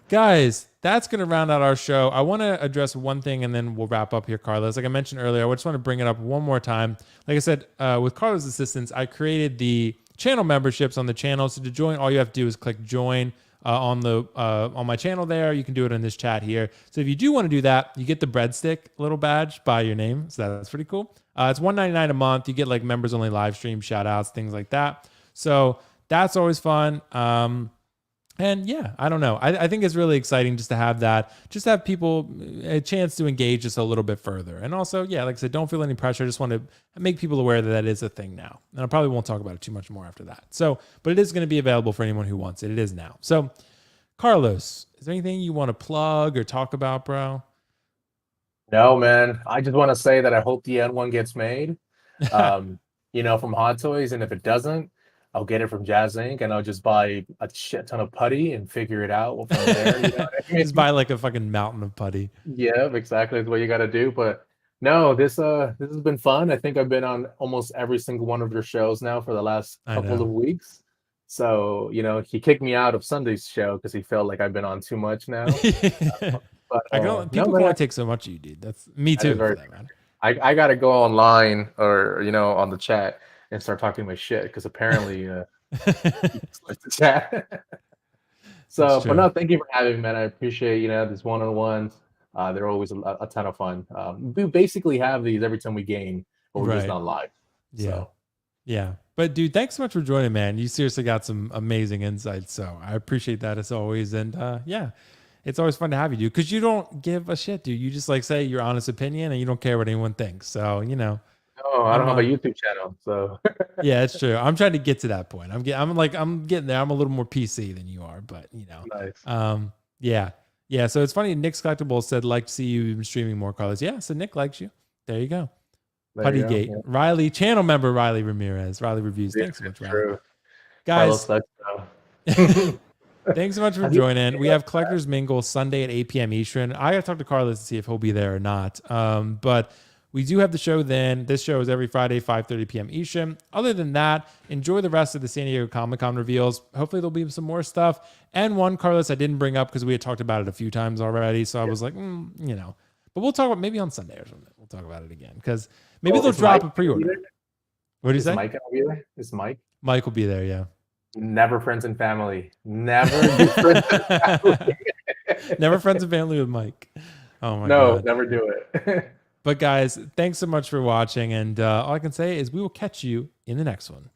Speaker 1: guys, that's going to round out our show. I want to address one thing, and then we'll wrap up here, Carlos. Like I mentioned earlier, I just want to bring it up one more time. Like I said, with Carlos' assistance, I created the channel memberships on the channel. So to join, all you have to do is click join. On my channel there. You can do it in this chat here. So if you do want to do that, you get the breadstick little badge by your name. So that's pretty cool. It's $1.99 a month. You get like members only live stream shout outs, things like that. So that's always fun. And yeah, I don't know. I think it's really exciting just to have that, just have people a chance to engage just a little bit further. And also, yeah, like I said, don't feel any pressure. I just want to make people aware that is a thing now. And I probably won't talk about it too much more after that. So, but it is going to be available for anyone who wants it. It is now. So, Carlos, is there anything you want to plug or talk about, bro?
Speaker 2: No, man. I just want to say that I hope the N1 gets made, from Hot Toys. And if it doesn't, I'll get it from Jazz Inc. and I'll just buy a shit ton of putty and figure it out from there.
Speaker 1: Just buy like a fucking mountain of putty.
Speaker 2: Yeah, exactly. That's what you got to do. But no, this has been fun. I think I've been on almost every single one of your shows now for the last couple of weeks. So, he kicked me out of Sunday's show because he felt like I've been on too much now. But
Speaker 1: people can only take so much of you, dude. That's me too.
Speaker 2: I got to go online or, on the chat and start talking my shit because apparently the chat. So, but no, thank you for having me, man. I appreciate these one-on-ones. They're always a ton of fun. We basically have these every time we game, but we're just not live.
Speaker 1: Yeah. Yeah. But dude, thanks so much for joining, man. You seriously got some amazing insights. So I appreciate that as always. And yeah, it's always fun to have you, dude, because you don't give a shit, dude. You just like say your honest opinion and you don't care what anyone thinks. So, you know.
Speaker 2: Oh, I don't have a YouTube channel, so
Speaker 1: yeah, it's true. I'm trying to get to that point. I'm getting there. I'm a little more PC than you are, but you know.
Speaker 2: Nice.
Speaker 1: Yeah. Yeah. So it's funny. Nick's Collectibles said, like to see you streaming more, Carlos. Yeah. So Nick likes you. There you go. Puttygate. Yeah. Riley, channel member Riley Ramirez. Riley Reviews. Thanks so much, Riley. True. Guys. Thanks so much for joining. We have Collectors Mingle Sunday at 8 p.m. Eastern. I got to talk to Carlos to see if he'll be there or not. But we do have the show then. This show is every Friday, 5:30 p.m. Eastern. Other than that, enjoy the rest of the San Diego Comic-Con reveals. Hopefully there'll be some more stuff. And one, Carlos, I didn't bring up because we had talked about it a few times already. So I was like, you know. But we'll talk about maybe on Sunday or something. We'll talk about it again because maybe they'll drop a pre-order. What do you say?
Speaker 2: Mike gonna be there? Is Mike?
Speaker 1: Mike will be there, yeah.
Speaker 2: Never friends and family. Never do friends and family.
Speaker 1: Never friends and family with Mike. Oh my God.
Speaker 2: No, never do it.
Speaker 1: But guys, thanks so much for watching. And all I can say is we will catch you in the next one.